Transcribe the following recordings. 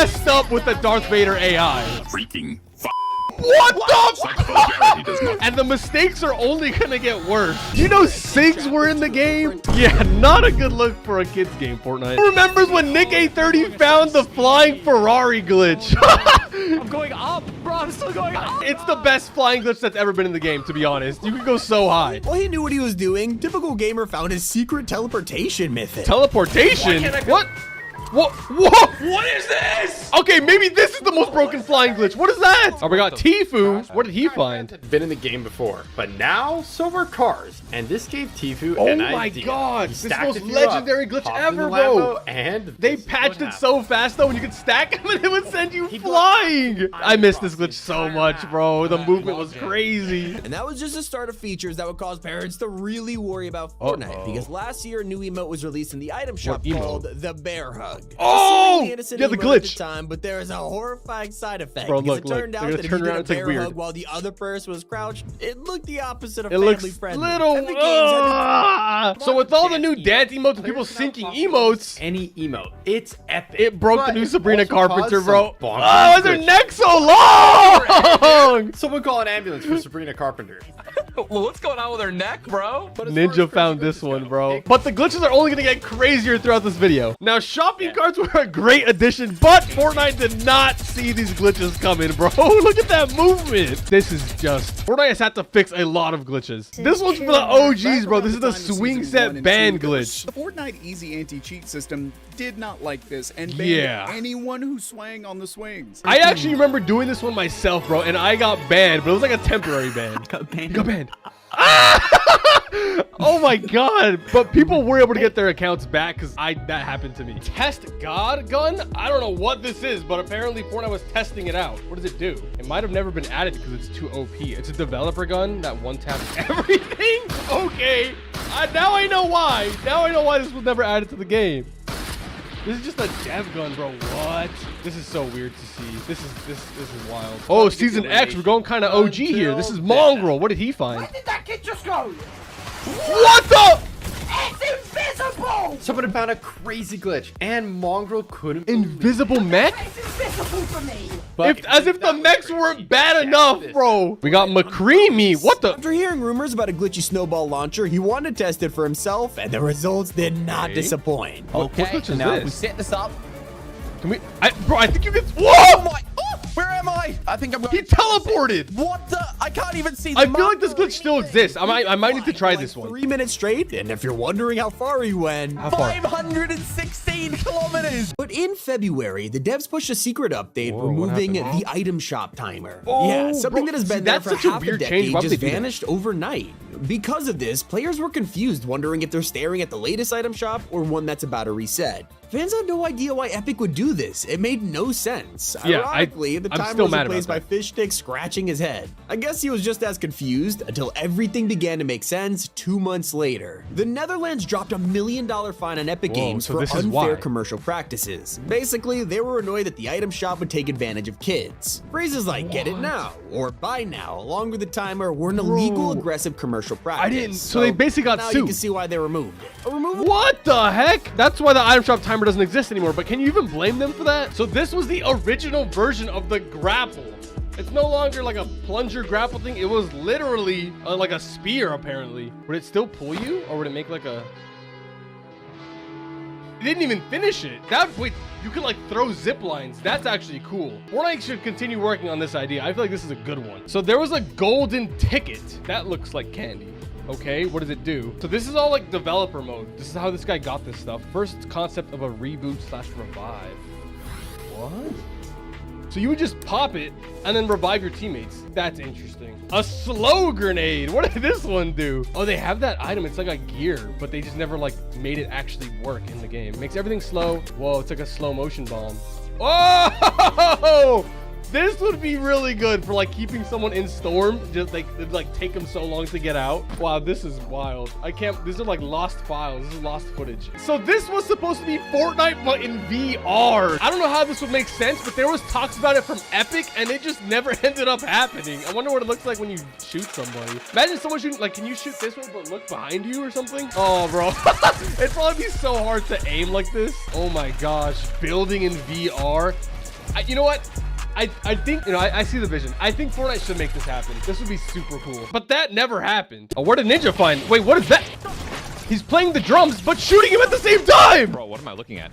messed up with the Darth Vader AI. Freaking What the? And the mistakes are only gonna get worse. You know SIGs were in the game? Yeah, not a good look for a kid's game, Fortnite. Who remembers when Nick A30 found the flying Ferrari glitch? I'm going up, bro. I'm still going up. It's the best flying glitch that's ever been in the game, to be honest. You can go so high. Well, he knew what he was doing. Typical gamer found his secret teleportation method. Teleportation? What? What? What is this? Okay, maybe this is the most broken flying glitch. What is that? Oh, we got Tfue. What did he find? Been in the game before, but now so were cars. And this gave Tfue Oh an my idea. god, He this is the stacked most a few legendary up, glitch hopped in ever, the bro. Lambo, and They this is patched what it so fast though, when you could stack them and it would send you flying. I missed this glitch so much, bro. The movement was crazy. And that was just the start of features that would cause parents to really worry about Fortnite. Because last year, a new emote was released in the item shop called the Bear Hug. Oh! Innocent Yeah, the emote at glitch. the time, but there is a horrifying side effect. Bro, because look, it turned look. out They're that if gonna you turn around, did it's a like bear weird. hug while the other person was crouched, it looked the opposite of It family looks friendly. little. And the games had So with all the new dance emotes and people syncing emotes, any emote. It's epic. it broke the But new it Sabrina also Carpenter, caused bro. some bonkers Oh, is her glitch. neck so long? Someone call an ambulance for Sabrina Carpenter. Well, what's going on with her neck, bro? But as far Ninja as found crazy this glitches one, go, bro. it- But the glitches are only gonna get crazier throughout this video. Now, shopping carts were a great addition, but Fortnite did not see these glitches coming, bro. Look at that movement. This is just... Fortnite has had to fix a lot of glitches. This one's for the OGs, bro. This is the swing set ban glitch. The Fortnite easy anti-cheat system did not like this and banned Yeah. anyone who swang on the swings. I actually remember doing this one myself, bro, and I got banned, but it was like a temporary ban. Got banned. Oh my god. But people were able to get their accounts back because that happened to me. Test God gun? I don't know what this is, but apparently Fortnite was testing it out. What does it do? It might have never been added because it's too OP. It's a developer gun that one taps everything. Okay. Now I know why. Now I know why this was never added to the game. This is just a dev gun, bro. What? This is so weird to see. This is wild. Oh, season X. We're going kind of OG here. This is Mongrel. What did he find? Where did that kid just go? What the? It's invisible! Someone found a crazy glitch, and Mongrel couldn't. Invisible mech? It's invisible for me! As if the mechs weren't bad enough, bro. We got McCreamy. What the? After hearing rumors about a glitchy snowball launcher, he wanted to test it for himself, and the results did not disappoint. What glitch is now this? we set this up. Can we? Bro, I think you can. Whoa! Oh my! Oh, where am I? I think I'm going. He teleported. What the? I can't even see. I feel like this glitch still exists. I might need to try this one. 3 minutes straight, and if you're wondering how far he went, How far? 516 kilometers. But in February, the devs pushed a secret update Whoa, what removing happened? the item shop timer. Oh, yeah, something bro, that has see, been there that's for such a half a weird change. decade Why would just they do that? vanished overnight. Because of this, players were confused, wondering if they're staring at the latest item shop or one that's about to reset. Fans had no idea why Epic would do this. It made no sense. Yeah, Ironically, the I'm timer still was mad replaced about by that. Fish Stick scratching his head. I guess he was just as confused until everything began to make sense 2 months later. The Netherlands dropped $1 million fine on Epic Whoa, Games so for this is unfair why. commercial practices. Basically, they were annoyed that the item shop would take advantage of kids. Phrases like "get it now" or "buy now," along with the timer, were an illegal, aggressive commercial practice. didn't- so they basically got now sued. You can see why they removed it. What the heck? That's why the item shop timer doesn't exist anymore. But can you even blame them for that? So this was the original version of the grapple. It's no longer like a plunger grapple thing. It was literally like a spear, apparently. Would it still pull you, or would it make like a... It didn't even finish it. Wait, you can like throw zip lines. That's actually cool. Fortnite should continue working on this idea. I feel like this is a good one. So there was a golden ticket. That looks like candy. Okay, what does it do? So this is all like developer mode. This is how this guy got this stuff. First concept of a reboot/revive. What? So you would just pop it and then revive your teammates. That's interesting. A slow grenade. What did this one do? Oh, they have that item. It's like a gear, but they just never like made it actually work in the game. Makes everything slow. Whoa, it's like a slow motion bomb. Oh! This would be really good for like keeping someone in storm. Just like it'd like take them so long to get out. Wow, this is wild. I can't. These are like lost files. This is lost footage. So this was supposed to be Fortnite, but in VR. I don't know how this would make sense, but there was talks about it from Epic, and it just never ended up happening. I wonder what it looks like when you shoot somebody. Imagine someone shooting. Like, can you shoot this way but look behind you or something? Oh, bro, it'd probably be so hard to aim like this. Oh my gosh, building in VR. You know what? I think, you know, I see the vision. I think Fortnite should make this happen. This would be super cool. But that never happened. Oh, where did Ninja find? Wait, what is that? He's playing the drums, but shooting him at the same time. Bro, what am I looking at?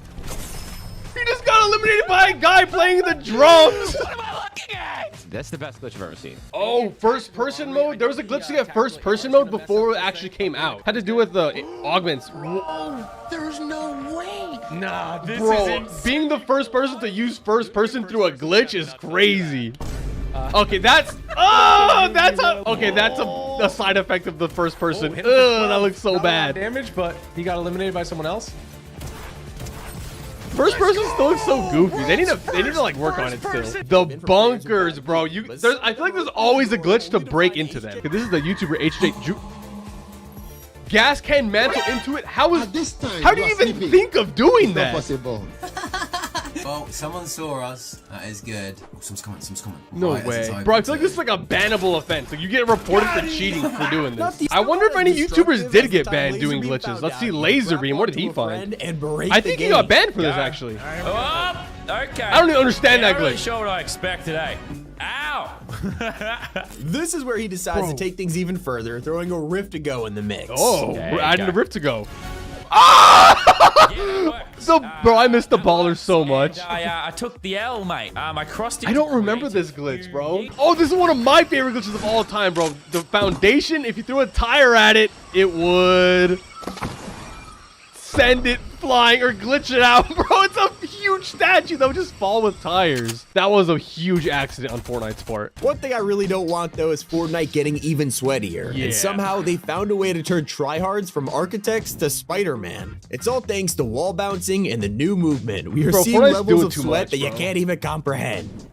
He just got eliminated by a guy playing the drums. What am I looking at? That's the best glitch I've ever seen. Oh, first person mode? There was a glitch to get first person mode before it actually came out. Had to do with the augments. Oh, there's no way. Nah, this Bro, being the first person to use first person through a glitch is crazy. Okay, that's a side effect of the first person. Ugh, that looks so bad. Damage, but he got eliminated by someone else. First person still looks so goofy. They need to like work on it still. The bunkers, bro. I feel like there's always a glitch to break into them. Okay, this is the YouTuber HJ. Gas can mantle into it. How do you even think of doing that? Well, someone saw us. That is good. Oh, someone's coming. No way. Bro, I feel like this is like a bannable offense. Like you get reported for cheating for doing this. I wonder if any YouTubers did get banned doing glitches. Let's see Laserbeam. What did he find? I think he got banned for this actually. Oh, okay. I don't even understand that I'm really glitch. sure what I expect today. Ow! This is where he decides to take things even further, throwing a Rift to go in the mix. Oh, Yeah, we're adding okay. the Rift to go. Ah! So, bro, I missed the baller so much. I took the L, mate. I crossed it. I don't remember this glitch, bro. Oh, this is one of my favorite glitches of all time, bro. The foundation, if you threw a tire at it, it would send it flying or glitch it out, bro. It's a huge statue that would just fall with tires. That was a huge accident on Fortnite's part. One thing I really don't want, though, is Fortnite getting even sweatier. Yeah. And somehow they found a way to turn tryhards from architects to Spider-Man. It's all thanks to wall bouncing and the new movement. We are Bro, seeing Fortnite's levels doing of too sweat much, that you bro. can't even comprehend.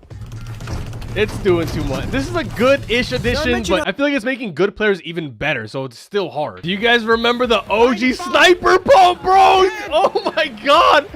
It's doing too much. This is a good-ish addition, but I feel like it's making good players even better, so it's still hard. Do you guys remember the OG sniper pump, bro? Oh my god.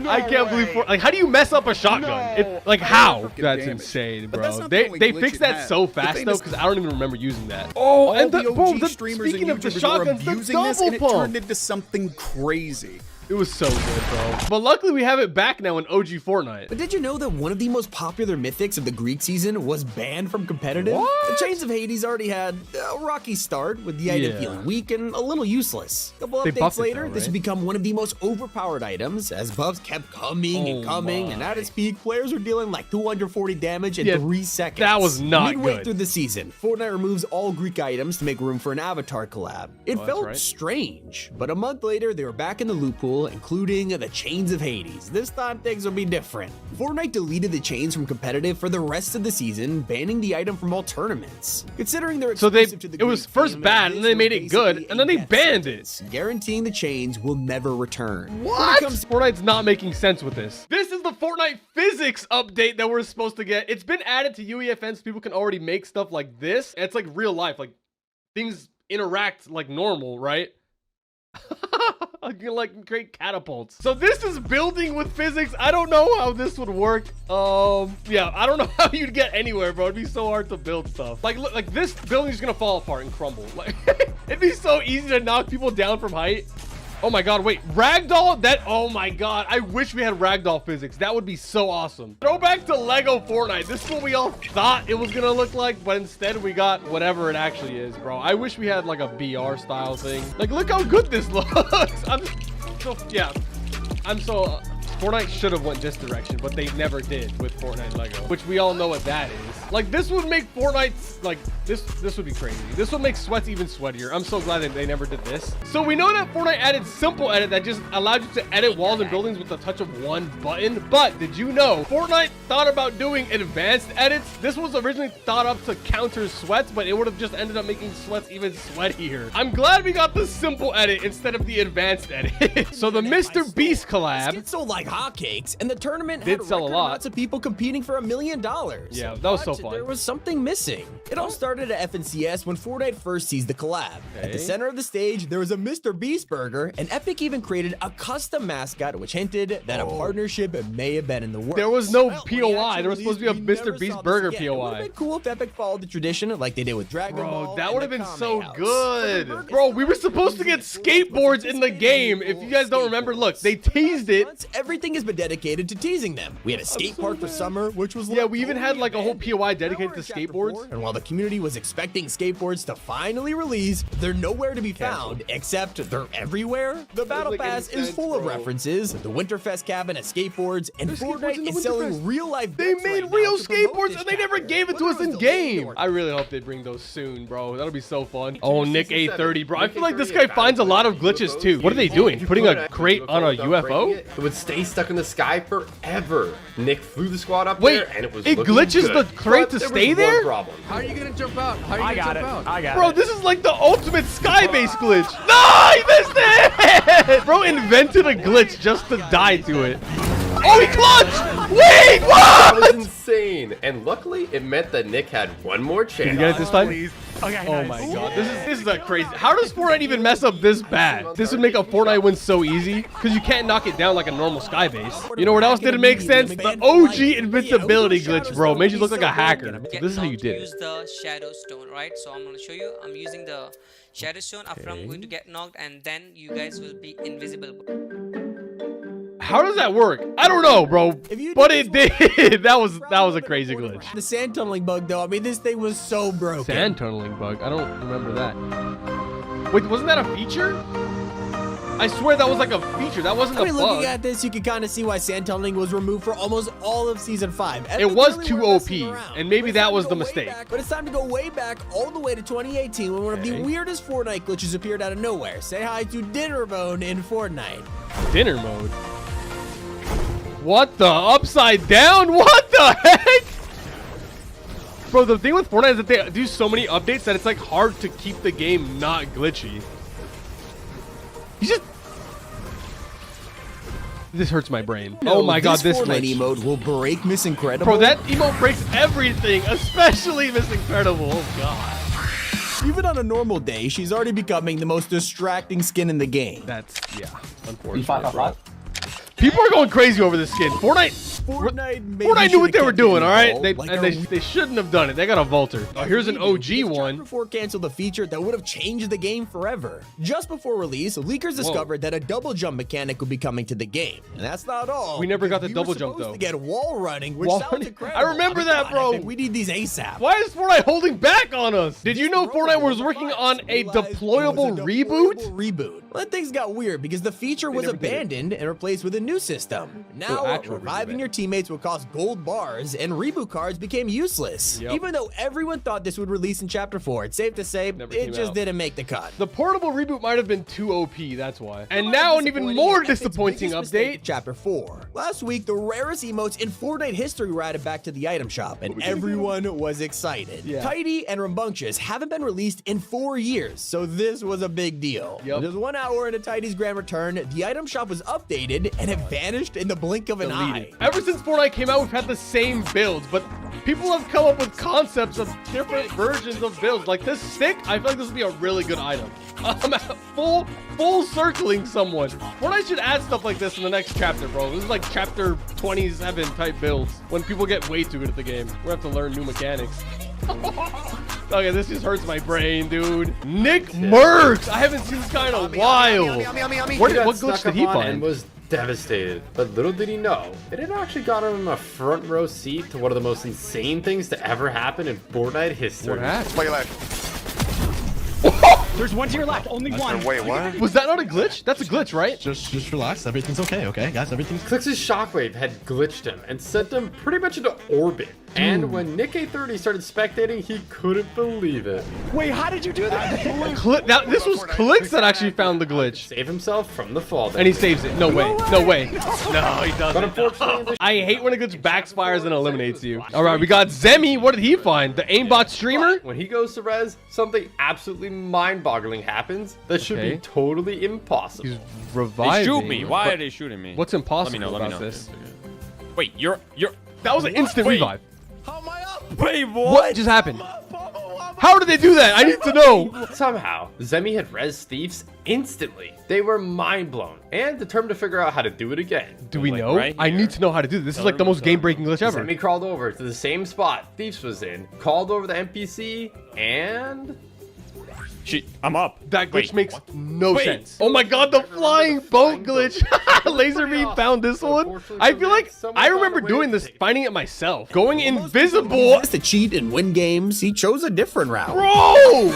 I can't believe, like, how do you mess up a shotgun? Like, how? That's insane, But that's bro. not the They only glitch fixed it that had. so The fast, thing though, is- because I don't even remember using that. Oh, and All the, the bro, OG the, streamers speaking and of the YouTubers were shotguns, the abusing this, and it double turned pump. into something crazy. It was so good, bro. But luckily, we have it back now in OG Fortnite. But did you know that one of the most popular mythics of the Greek season was banned from competitive? What? The Chains of Hades already had a rocky start, with the item feeling weak and a little useless. A couple They updates buffed it later, though, this right? would become one of the most overpowered items, as buffs kept coming and coming, and at its peak, players were dealing like 240 damage in 3 seconds. that was not Midway good. through the season, Fortnite removes all Greek items to make room for an avatar collab. It felt right. strange, but a month later, they were back in the loophole, including the Chains of Hades. This time things will be different. Fortnite deleted the chains from competitive for the rest of the season, banning the item from all tournaments. Considering they're So exclusive to the it was Greek first theme, bad, this and they was made it good, basically and then a they death banned sentence, guaranteeing the chains will never return. What? Fortnite's not making sense with this. This is the Fortnite physics update that we're supposed to get. It's been added to UEFN so people can already make stuff like this. It's like real life, like things interact like normal, right? I can like create catapults. So this is building with physics. I don't know how this would work. Yeah, I don't know how you'd get anywhere, bro. It'd be so hard to build stuff. Like, look, like this building's gonna fall apart and crumble. Like, it'd be so easy to knock people down from height. Oh my god, wait, ragdoll? Oh my god, I wish we had ragdoll physics. That would be so awesome. Throw back to Lego Fortnite. This is what we all thought it was gonna look like, but instead we got whatever it actually is, bro. I wish we had like a BR style thing. Like, look how good this looks. Fortnite should have went this direction, but they never did with Fortnite Lego, which we all know what that is. Like, this would make Fortnite, like, this would be crazy. This would make sweats even sweatier. I'm so glad that they never did this. So we know that Fortnite added simple edit that just allowed you to edit walls and buildings with the touch of one button. But did you know Fortnite thought about doing advanced edits? This was originally thought up to counter sweats, but it would have just ended up making sweats even sweatier. I'm glad we got the simple edit instead of the advanced edit. So the Mr. Beast collab. It sold like hotcakes, and the tournament Did had sell a record lot. amounts of people competing for $1 million. Yeah, that was so But fun. there was something missing. It all started at FNCS when Fortnite first seized the collab. At Okay. the center of the stage, there was a Mr. Beast burger, and Epic even created a custom mascot, which hinted that a partnership may have been in the works. There was no Well, when he POI. actually There was supposed to be a released, we Mr. never Beast saw this burger again. It would POI. have been cool if Epic followed the tradition like they did with Dragon Ball. Bro, that and would have the been Kame so House. good. Bro, we were supposed to get skateboards in the game. If you guys don't remember, look, they teased it. Every everything has been dedicated to teasing them. We had a skate park for summer, which was Yeah, we even had like a whole POI dedicated to skateboards. And while the community was expecting skateboards to finally release, they're nowhere to be found, except they're everywhere. The Battle Pass is full of references. The Winterfest cabin has skateboards, and Fortnite is selling real-life They bits made right now real to promote skateboards this and they never chapter. gave it to us Whether in it's delayed game. or I really hope they bring those soon, bro. That'll be so fun. Oh, Nick Season 830, bro. I Nick feel like this 830 guy finds a lot of glitches too. What are they doing? Putting a crate on a UFO? It would stay stuck in the sky forever. Nick flew the squad up Wait, there and it was it looking glitches good. the crate But to there was stay one there? problem. How are you gonna jump out? How are you gonna jump out? Bro, this is like the ultimate skybase glitch. No, he missed it! Bro invented a glitch just to die to it. Oh, he clutched! Wait, That was what? insane. And luckily, it meant that Nick had one more chance. Did you get it this time? Okay, Oh my god, this is a crazy. How does Fortnite even mess up this bad? This would make a Fortnite win so easy because you can't knock it down like a normal skybase. You know what else didn't make sense? The OG invincibility glitch, bro. Made you look like a hacker. So this is how you did Use it. the shadow stone, right? So I'm gonna show you. I'm using the shadow stone. After I'm going to get knocked, and then you guys will be invisible. How does that work? I don't know, bro. But it did. That was a crazy glitch. The sand tunneling bug, though, I mean, this thing was so broken. Sand tunneling bug. I don't remember that. Wait, wasn't that a feature? I swear that was like a feature. That wasn't I a mean, bug. looking at this, you can kind of see why sand tunneling was removed for almost all of Season 5. It was too OP, and maybe that was the mistake. But it's time to go way back, all the way to 2018, when one of the weirdest Fortnite glitches appeared out of nowhere. Say hi to Dinner Mode in Fortnite. Dinner mode. What the? Upside down? What the heck? Bro, the thing with Fortnite is that they do so many updates that it's like hard to keep the game not glitchy. You just... This hurts my brain. Oh my god, this Fortnite glitch. emote will break Miss Incredible. Bro, that emote breaks everything, especially Miss Incredible. Oh god. Even on a normal day, she's already becoming the most distracting skin in the game. That's, yeah, unfortunate, bro. People are going crazy over this skin. Fortnite knew what they were doing, all right? They shouldn't have done it. They got a Vaulter. Oh, here's an OG one. Chapter 4 canceled a feature that would have changed the game forever. Just before release, leakers discovered that a double jump mechanic would be coming to the game. And that's not all. We never got the We double were jump, supposed though. to get wall running, which Wall sounds running? incredible. I remember that, God, bro. I think we need these ASAP. Why is Fortnite holding back on us? Did you know Fortnite was working on a deployable reboot? Well, then things got weird because the feature was abandoned and replaced with a new system. Now, reviving your teammates would cost gold bars and reboot cards became useless. Yep. Even though everyone thought this would release in Chapter 4, it's safe to say Never it came just out. didn't make the cut. The portable reboot might have been too OP, that's why. And now an even more disappointing update. Chapter 4. Last week, the rarest emotes in Fortnite history were added back to the item shop, and everyone was excited. Yeah. Tidy and Rambunctious haven't been released in 4 years, so this was a big deal. Yep. Just 1 hour into Tidy's grand return, the item shop was updated, and it vanished in the blink of an eye. Ever since Fortnite came out, we've had the same builds, but people have come up with concepts of different versions of builds. Like this stick, I feel like this would be a really good item. Full circling someone. Fortnite should add stuff like this in the next chapter, bro. This is like chapter 27 type builds. When people get way too good at the game, we have to learn new mechanics. Okay, this just hurts my brain, dude. Nick Merckx! I haven't seen this guy in a while. What glitch did he And find? was devastated. But little did he know, it had actually got him a front row seat to one of the most insane things to ever happen in Fortnite history. What happened? Play your life. There's one to your left, only one. Wait, what? Was that not a glitch? That's a glitch, right? Just relax. Everything's okay, guys? Everything's... Clix's shockwave had glitched him and sent him pretty much into orbit. And when Nick 830 started spectating, he couldn't believe it. Wait, how did you do that? This was Clix that actually found the glitch. Save himself from the fall. And he saves it. No way. No way. No, he But doesn't. unfortunately, I hate when a glitch backfires and eliminates you. All right, we got Zemi. What did he find? The aimbot streamer? when he goes to res, something absolutely mind-boggling happens that should Okay. be totally impossible. He's reviving. They shoot me. Why are they shooting me? What's impossible Let me about know. this? Wait, you're... That was an instant Wait. revive. How am I up? Wait, What just happened? How did they do that? I need to know. Somehow, Zemi had res thieves instantly. They were mind-blown and determined to figure out how to do it again. Do we Like, know? right I here. need to know how to do this. This is like the most game-breaking glitch ever. Zemi crawled over to the same spot Thieves was in, called over the NPC, and I'm up. That glitch Wait, makes what? no Wait. sense. Oh my god, the flying boat glitch. Laser beam found this one. I feel like I remember doing this, finding it myself. Going invisible. Just to cheat and win games, he chose a different route. Bro!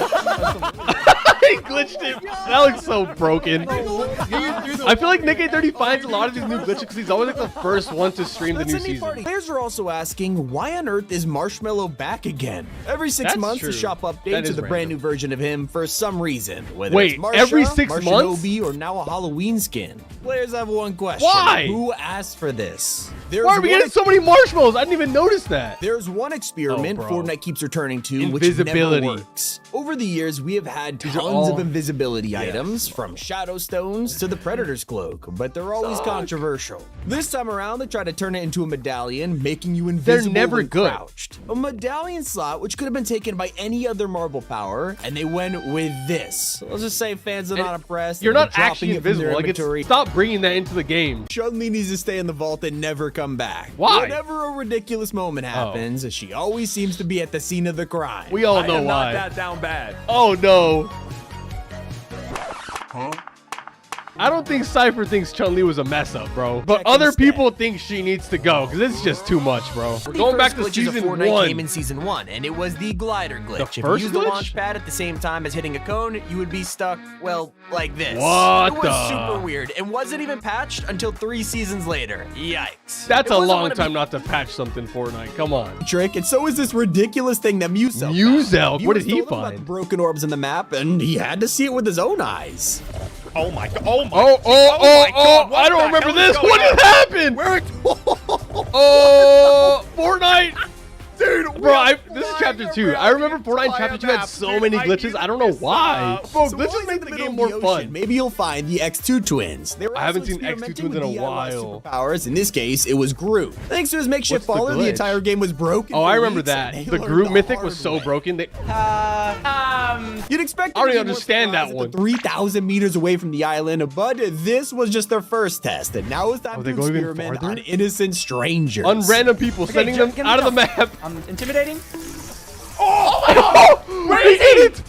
He glitched it. That looks so broken. I feel like Nick 830 finds a lot of these new glitches because he's always like the first one to stream the new season. Players are also asking, why on earth is Marshmallow back again? Every 6 That's months, true. the shop That updates is with a brand new version of him for some reason. Whether Wait, it's Marsha, every 6 months? Marshanobi, or now a Halloween skin. Players have one question. Why? Who asked for this? Why are we getting so many marshmallows? I didn't even notice that. There's one experiment bro. Fortnite keeps returning to, which Invisibility. never works. Over the years, we have had These are tons all- of invisibility items, from shadow stones to the Predator's cloak, but they're always controversial. This time around, they try to turn it into a medallion, making you invisible never when good. crouched. A medallion slot, which could have been taken by any other marble power, and they went with this. Let's just say fans are not impressed. You're and not they're actually dropping it from their invisible. Like, inventory. stop bringing that into the game. Chun-Li needs to stay in the vault and never come back. Why? Whenever a ridiculous moment happens, she always seems to be at the scene of the crime. We all know why. Not that down bad. Oh no. I don't think Cypher thinks Chun-Li was a mess up, bro. But Check other instead. people think she needs to go because it's just too much, bro. We're going back to glitches of season Fortnite 1. came in season 1, and it was the glider glitch. The If first you used the glitch? launch pad at the same time as hitting a cone, you would be stuck, well, like this. What It was the- super weird and wasn't even patched until 3 seasons later. Yikes. That's It a wasn't long one of time not to patch something Fortnite. Come on. the trick, and so is this ridiculous thing that Muselk Muselk? What did he Viewers told him about the find? broken orbs in the map, and he had to see it with his own eyes. Oh my god. Oh my. Oh, I don't remember this. What just happened? Oh, Fortnite. Dude, bro, this is chapter 2. I remember Fortnite in chapter 2 had so many glitches. I don't know why. Bro, So glitches while make he's the in game middle more of the fun. ocean, Maybe you'll find the X2 twins. They were I haven't also seen X2 experimenting twins in a with DIY while. Superpowers. In this case, it was Groot. Thanks to his makeshift What's the faller, the glitch? entire game was broken. Oh, for I remember weeks, that. and they The learned Groot mythic hard was so way. broken. You'd expect I don't them to even be more understand that surprised at one. the 3,000 meters away from the island, but this was just their first test, and now it's time Oh, to they go even experiment farther? on innocent strangers. On random people, sending them get out of the him map. Intimidating. Where he did it!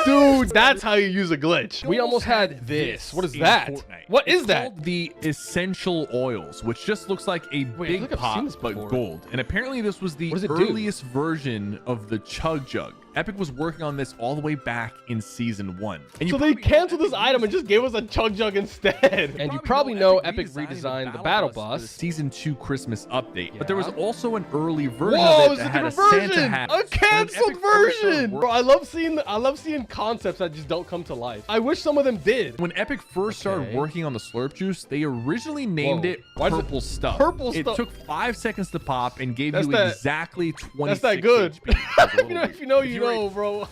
Dude, that's how you use a glitch. We almost had this. What is in that? Fortnite. What is It's that? called the essential oils, which just looks like a I feel big like I've pot seen this but before. gold. And apparently this was the What does it do? earliest version of the Chug Jug. Epic was working on this all the way back in season 1. And So they canceled this item and just gave us a Chug Jug instead. And you probably know Epic redesigned the Battle for the Bus. season 2 Christmas update. But there was Yeah. also an early version Whoa, of it it's a that had different a Santa version! hat. A canceled Epic first started version! working- Bro, I love seeing concepts that just don't come to life. I wish some of them did. When Epic first started Okay. working on the Slurp Juice, they originally named Whoa. it Why does it- Purple Stuff. Purple It Stuff? took 5 seconds to pop and gave That's you that- exactly 26 That's that good. HP. It was a You little know, weird. if you know, If you were a- know, bro.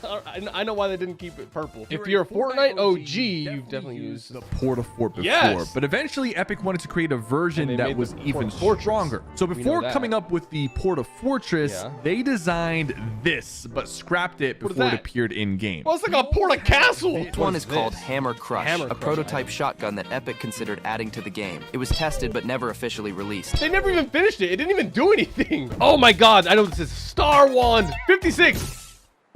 I know why they didn't keep it purple. If you're a Fortnite OG, you've definitely used the Port-a-Fort before. Yes. But eventually, Epic wanted to create a And version they that made was the even Port-a-Fortress. stronger. So We know before that. coming up with the Port-a-Fortress, Yeah. they designed this, but scrapped it What is before it that? appeared in-game. Well, it's like a Porta Castle. This one is called Hammer Crush, Hammer a Crush, prototype I know. shotgun that Epic considered adding to the game. It was tested but never officially released. They never even finished it. It didn't even do anything. Oh my god, I know this is Star Wand 56.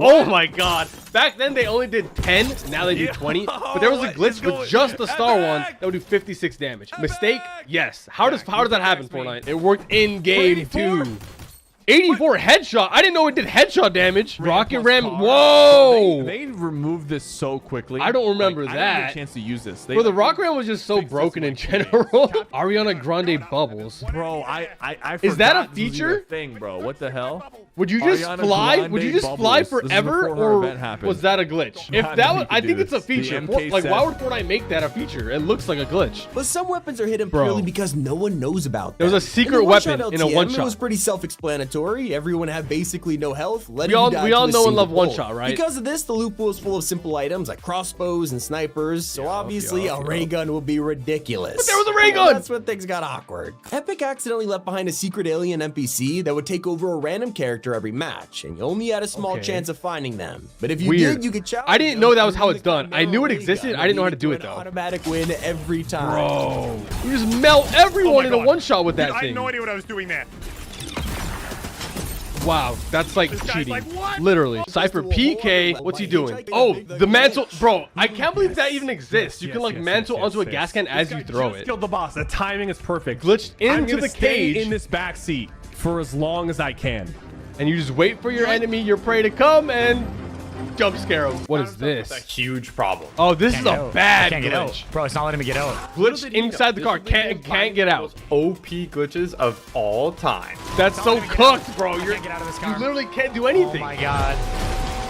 Oh my god. Back then they only did 10, now they do 20. But there was a glitch with just the Star Wand that would do 56 damage. Mistake? Yes. How does that happen, Fortnite? It worked in game too. 84 headshot. I didn't know it did headshot damage. Rocket Ram. Whoa. They removed this so quickly. I don't remember I didn't that. get a chance to use this. Bro, the Rocket Ram was just so broken in general. Ariana Grande bubbles. Bro, I Is that a forgot this was feature? even a thing, bro? What the hell? Would you just Ariana fly? Grande Would you just fly bubbles. This is forever, before her or event happened. was that a glitch? If Not that many was, can I do think it's a this. The feature. MK Like, why set. would Fortnite make that a feature? It looks like a glitch. But some weapons are hidden Bro. purely because no one knows about them. There was a secret In the weapon one-shot in a LTM, one-shot. It was pretty self-explanatory. Everyone had basically no health. We all know and love one-shot, right? Because of this, the loot pool is full of simple items like crossbows and snipers. So obviously, a ray gun will be ridiculous. But there was a ray Well, gun! that's when things got awkward. Epic accidentally left behind a secret alien NPC that would take over a random character every match, and you only had a small Okay. chance of finding them. But if you Weird. did, you could challenge I didn't them know that was and how win it's the done. I knew it ray existed. gun, I didn't know how to leading do it an though. Automatic win every time. Bro, you just melt everyone in a one-shot with that I thing. had no idea what I was doing there. Wow, that's like This guy's cheating. like, what? Literally. sypherpk, what's he doing? Oh, the mantle. Bro, I can't believe that even exists. You can like mantle onto a gas can as you throw it. Killed the boss. The timing is perfect. Glitched I'm into gonna the stay cage. in this back seat for as long as I can. And you just wait for your enemy, your prey to come and jump scare him. What is That's a this? huge problem. Oh, this is a bad Can't get out. glitch. Bro, it's not letting me get out. Glitch inside the car. Can't get out. OP glitches of all time. That's so cooked, bro. I can't get out of this You car. literally can't do Oh anything. my god.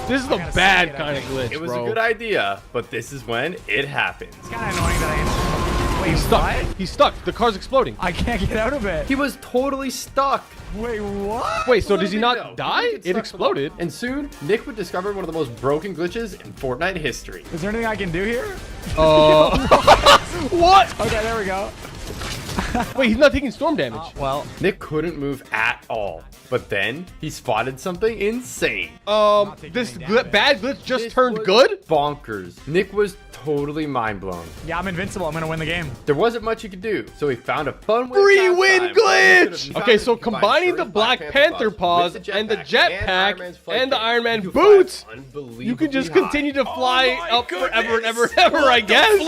This is a gotta bad suck it, kind I of think. glitch, It was bro. a good idea, but this is when it happens. It's kind of annoying that I... Wait, He's stuck. what? He's stuck. The car's exploding. I can't get out of it. He was totally stuck. Wait, what? Wait, so Little does he did not know, die? he would get It stuck exploded. And soon, Nick would discover one of the most broken glitches in Fortnite history. Is there anything I can do here? What? Okay, there we go. Wait, he's not taking storm damage. Well, Nick couldn't move at all. But then, he spotted something insane. This bad glitch just This turned was good? Bonkers. Nick was totally mind blown. yeah, I'm invincible. I'm gonna win the game. There wasn't much he could do, so he found a fun way Free to pass win time. glitch! He Okay, found so it by combining the inserting Black Panther paws with and the Iron jetpack Man's flight and the kit, Iron Man you can fly boots, unbelievably you can just high. continue to fly up forever and ever and ever, I guess.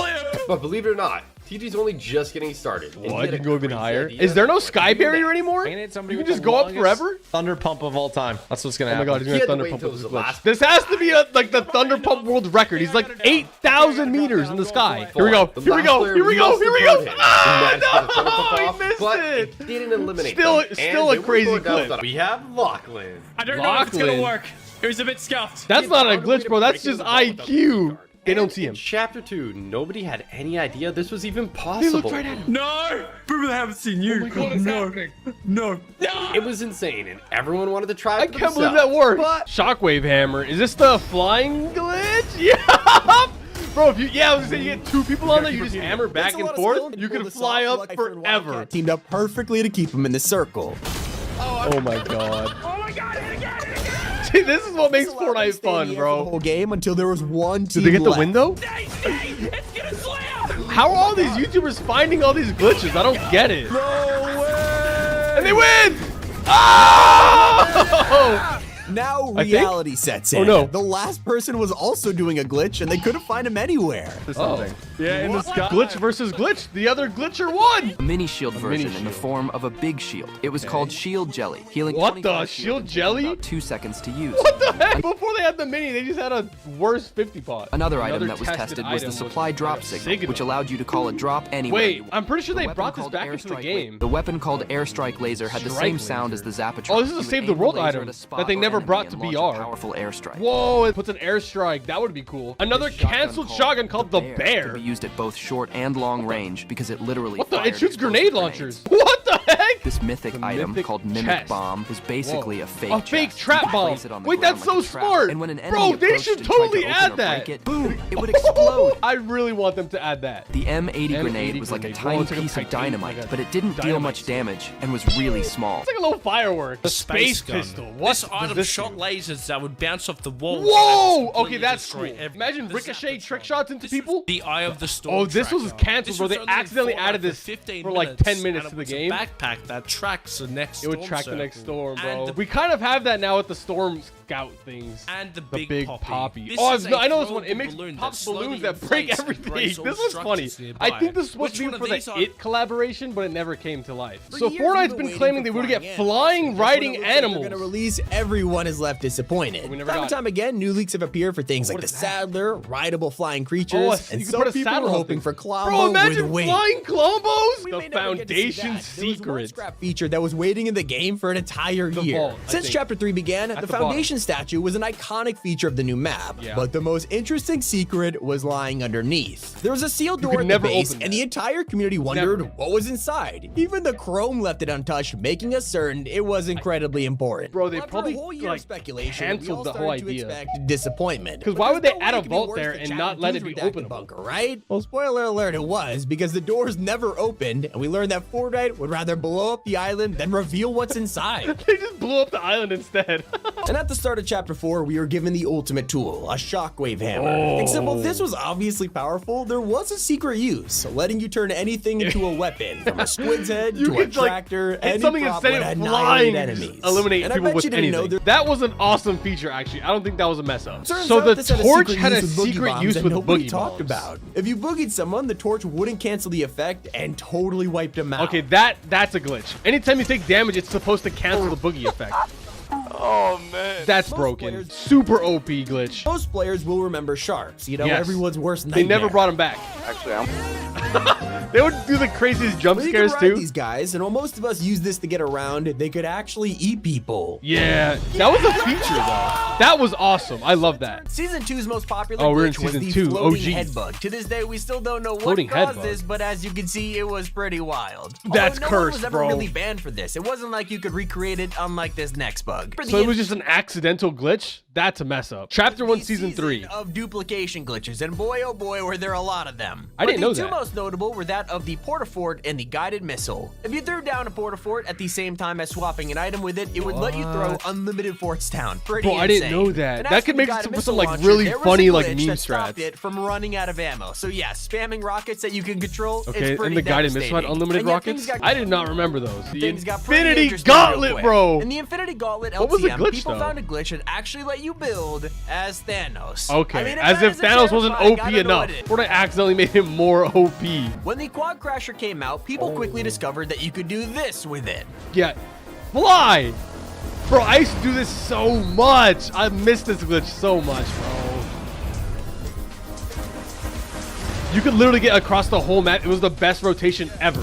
But believe it or not, TG's only just getting started. And he What? had You a can go even crazy higher? idea Is there no for sky doing that. barrier anymore? Ain't it somebody You can with just the go up longest forever? Thunder pump of all time. That's what's gonna Oh my happen. god, he's He gonna had to thunder wait pump till with it this was the glitch. last- This has to be like the thunder pump world record. He's like 8,000 meters in the sky. Here we go. The Here we last go. player Here we go. must Here we have go. hit him. Ah, He managed to get the thunder pump no, off, he missed but it. didn't eliminate Still them. a And they were crazy going down clip. without- We have Lachlan. I don't know if it's Lachlan. gonna work. It was a bit scuffed. That's not a Found way glitch, to bro. That's break into just the vault without the IQ. guard. They don't And see him. In Chapter 2, nobody had any idea this was even They possible. looked right at him. No! People haven't seen you. What is happening? No. It was insane, and everyone wanted to try I it for can't believe themselves. that worked. But Shockwave hammer. Is this the flying glitch? Yeah. Bro, if you I was gonna say you get two people on there, you just hammer back and forth. You can fly up forever. Teamed up perfectly to keep him in the circle. Oh my god. Oh my god, it again. See, this is what makes This allowed him to Fortnite stay in fun, the air for the bro. whole game until there was one team Did they get the left. window? It's gonna slam. How are all these YouTubers finding all these glitches? I don't get it. No way! And they win! Oh! Now I think- reality sets in. Oh, no. The last person was also doing a glitch and they couldn't find him anywhere. Oh. Yeah, in the sky. Glitch versus glitch. The other glitcher won. A mini shield version mini in the shield. form of a big shield. It was called Shield Jelly, healing What the? 25 Shield in jelly? about 2 seconds to use. What the heck? Before they had the mini, they just had a worse 50 pot. Another item that was tested was the item supply drop signal, which allowed you to call a drop anywhere. Wait, you want. I'm pretty sure The they weapon brought this called back into the Airstrike game. The weapon called Airstrike Laser had the Strike same sound as laser. the Zapatron. Oh, this is a You save would the aim world laser item at a spot that they or never enemy brought and to launch a BR. Powerful airstrike. Whoa, it puts an airstrike. That would be cool. Another This shotgun canceled shotgun called the Bear. could be used at both short and long range because it literally What the? It fired shoots explosive grenade grenades. launchers. What the heck? This mythic The item mythic called Mimic chest. Bomb was basically Whoa. a fake A fake chest. trap You'd bomb. place it on the Wait, ground that's like so a trap, smart. And when an Bro, enemy they approached should and tried totally to open add or that. break it, boom, it would explode. I really want them to add that. The M80 M80 grenade was like a grenade. tiny Whoa, it's like a piece of titanium, dynamite, like a but it didn't deal dynamite much damage and was really small. It's like a little firework. The space gun. pistol. What This does item this shot do? lasers that would bounce off the walls. Whoa! and Okay, completely that's cool. destroy everything. Imagine The ricochet Zapatron. trick shots into This was people. The Eye of the Storm. Oh, this was tracker. canceled, This bro. was They only in accidentally Fortnite added for this 15 for like minutes, 10 minutes and to the it was a game. backpack that tracks the next It would storm track the circle. next storm, And bro. the- We kind of have that now with the storm scout things. And the The big, big poppy. poppy. This Oh, is I know a this one. It makes balloon pops slowly balloons that break inflates and everything. breaks This all was funny. structures nearby. I think this was supposed Which to one be of for the these are- It collaboration, but it never came to life. For So years, Fortnite's we've been waiting claiming for they were to get flying flying, animals. riding That's when it looks like animals. They're gonna release, everyone is left disappointed. We never Time got and time again, new leaks have appeared for things like What the is that? Saddler, rideable flying creatures, Oh, and you can some put a people saddle are on hoping things. for Clombo Bro, imagine with wings. flying Clombos. We The may never get to see Foundation that. There was one secret. scrap feature that was waiting in the game for an entire The year. vault, I Since think. Chapter 3 began, At the the bottom. Foundation statue was an iconic feature of the new map. Yeah. But the most interesting secret was lying underneath. There was a sealed You door could at the never base, open and that. the entire community wondered Never. what was inside. Even the Chrome left it untouched, making us certain it was incredibly important. Bro, they After probably, a whole year like, of speculation, canceled we all the started whole to idea. expect disappointment. 'Cause But why there's would they no way add a it could be vault worse there than and Chapter not let 2's it be redacted openable? bunker, right? Well, spoiler alert, it was, because the doors never opened, and we learned that Fortnite would rather blow up the island than reveal what's inside. They just blew up the island instead. And at the start start of chapter 4, we were given the ultimate tool, a shockwave hammer. Except while this was obviously powerful, there was a secret use, letting you turn anything into a weapon, from a squid's head to a tractor, any something prop instead would of annihilate flying, enemies. eliminate And I people bet with you didn't know anything. That was an awesome feature, actually. I don't think that was a mess up. Turns So out the this had torch had a use with boogie secret bombs use that with nobody boogie talked bombs. about. If you boogied someone, the torch wouldn't cancel the effect and totally wiped them out. Okay, that's a glitch. Anytime you take damage, it's supposed to cancel the boogie effect. Oh man. That's broken. Super OP glitch. Most players will remember sharks, you know, Yes. everyone's worst nightmare. They never brought him back. Actually, I'm They would do the craziest jump Well, you scares can ride too. these guys, and while most of us use this to get around, they could actually eat people. Yeah, that was a feature though. That was awesome. I love that. Season 2's most popular Oh, we're in glitch was season the 2, floating OG. head bug. To this day, we still don't know what Floating head caused bug. this, but as you can see, it was pretty wild. That's Although no cursed, one was ever bro. really banned for this. It wasn't like you could recreate it unlike this next bug. For So it was just an accidental glitch? That's a mess up. Chapter 1, Season 3. Of duplication glitches, and boy oh boy were there a lot of them. I didn't know The two that. most notable were that of the portafort and the guided missile. If you threw down a portafort at the same time as swapping an item with it, it would let you throw unlimited forts down. Pretty Bro, I didn't insane. know that. And That as could for make the it guided for missile some, like, launcher, really there was funny, a like, glitch meme that stopped strats. it from running out of ammo. So yeah, spamming rockets that you can control. Okay, it's pretty and the guided missile had devastating. unlimited And yet rockets? things got- I did not remember those. The Things got pretty Infinity interesting real Gauntlet, quick. bro. In the Infinity Gauntlet What was the LTM, glitch, people though? found a glitch that actually let you build as Thanos. Okay, I mean, as that if is Thanos wasn't terrifying. OP I don't know enough. what it is. Fortnite accidentally made him more OP. When the Quad Crasher came out, people quickly discovered that you could do this with it. Yeah. Fly! Bro, I used to do this so much. I missed this glitch so much, bro. You could literally get across the whole map. It was the best rotation ever.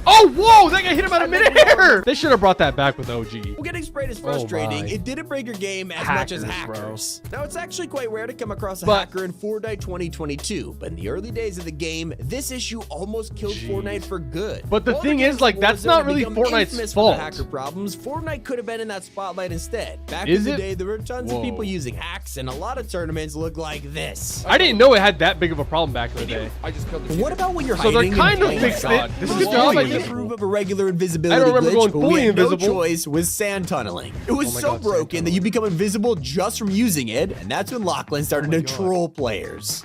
Oh, whoa! That guy hit him out of midair! They should have brought that back with OG. Well, getting sprayed is Oh frustrating. my. It didn't break your game as much as Hackers, bro. hackers. Now, it's actually quite rare to come across a But- hacker in Fortnite 2022, but in the early days of the game, this issue almost killed Fortnite for good. But the While thing game is, like, was that's there not to really become Fortnite's infamous fault. For the hacker problems, Fortnite could have been in that spotlight instead. Back Is in it? the day, there were tons of Whoa. people using hacks, and a lot of tournaments look like this. I didn't know it had that big of a problem back in the day. I just killed the What about when you're So hiding they're kind and of playing fixed God? it. This It is was fully almost like the invisible. proof of a regular invisibility I don't remember glitch, going but we fully had no invisible. choice with sand tunneling. It was Oh my so God, sand broken that tunneling. you become invisible just from using it, and that's when Lachlan started to troll players.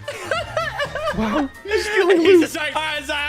Wow. You're stealing loot.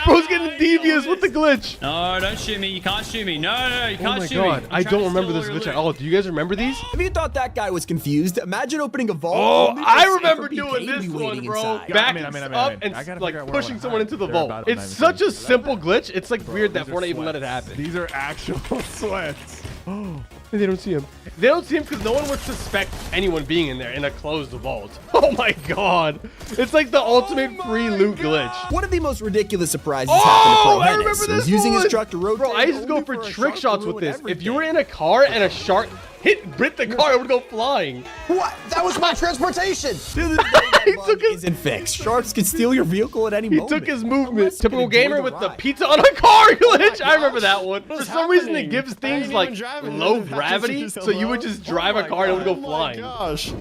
Bro's getting devious with the glitch. No, don't shoot me. You can't shoot me. No, you Oh can't my shoot god. me. I don't remember this glitch at all. Do you guys remember these? If you thought that guy was confused, imagine opening a vault. Oh, only for I remember sypherpk doing to this be one, waiting bro. inside. Back I mean, up I and gotta like figure out where pushing one. someone into the They're vault. about It's 9 such a seconds. simple glitch. It's like weird that These are Fortnite even let it sweats. happen. These are actual sweats. And they don't see him. They don't see him because no one would suspect anyone being in there in a closed vault. Oh my god. It's like the ultimate free loot glitch. One of the most ridiculous surprises Oh, happened to Pro I Hennis, remember who was this using one. his truck to rotate. Bro, I used to go only for a trick shark to shots with ruin this. If you everything. were in a car and a shark bit the car, it would go flying. What? That was my transportation! To this day, that He bug took his- isn't fixed. Sharks can steal your vehicle at any He moment. took his movement. Unless you Typical can enjoy gamer the with the ride. pizza on a car glitch. I remember that one. For is some reason, it happening? gives I things ain't like even driving. low It just gravity, happens so you would alone. just drive a car and it would go Oh my flying. gosh.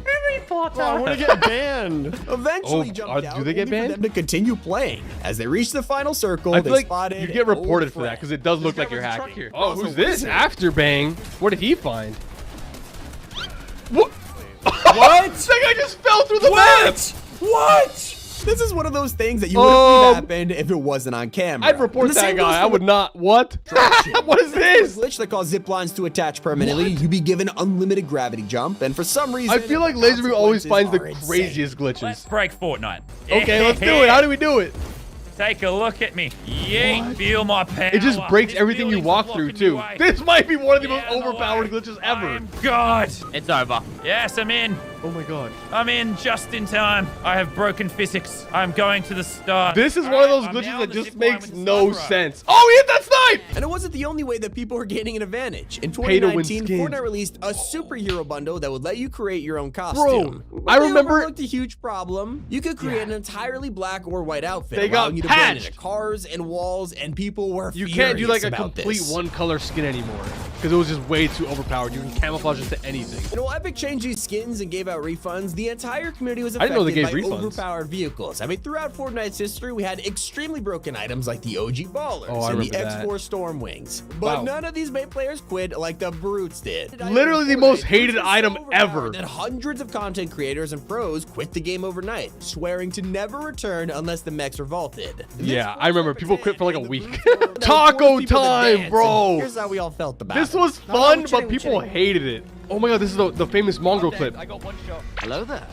Bro, I want to get banned. Eventually Oh, jumped out do they get only for banned? them to continue playing. As they reach the final circle, I they feel like spotted you get an old reported for that friend. because it does look like guy you're with a truck hacking. here. Oh, Also, who's what this? is it? Afterbang. What did he find? What? What? That guy just fell through the map. What? This is one of those things that you wouldn't believe happened if it wasn't on camera. I'd report And the that same goes guy. I for would not. What? What is the this? glitch that caused zip lines to attach permanently. You'd be given unlimited gravity jump, and for some reason, I feel like Laserbeam always finds the consequences are craziest Let's glitches. break Fortnite. Okay, let's do it. How do we do it? Take a look at me. Yeet, feel my power. It just breaks This everything you building's walk through, blocking your too. way. This might be one of the most Get in the overpowered way. glitches I ever. am God. It's over. Yes, I'm in. Oh my god. I'm in just in time. I have broken physics. I'm going to the start. This is one of those I'm glitches now that on the just zip line makes with the no sniper. sense. Oh, he hit that snipe! And it wasn't the only way that people were gaining an advantage. In Pay to win 2019, skins. Fortnite released a superhero bundle that would let you create your own costume. I remember looked a huge problem. You could create an entirely black or white outfit. They got allowing you to blend patched. into cars and walls, and people were you can't do like a furious about complete this. one color skin anymore because it was just way too overpowered. You can camouflage into anything. And while Epic changed these skins and gave out refunds, the entire community was I didn't know they affected gave by refunds. overpowered vehicles. I mean, throughout Fortnite's history, we had extremely broken items like the OG Ballers Oh, I and the remember that. X4 Stormwings. But Wow. none of these made players quit like the Brutes did. Literally the most hated Brutes were so item overpowered ever. that hundreds of content creators and pros quit the game overnight, swearing to never return unless the mechs revolted. Yeah, I remember people quit for like a week. Taco Taco time, bro. Here's how we all felt about This it. was fun, but people hated it. Oh my god, this is the famous Mongrel clip. I got one shot. Hello there.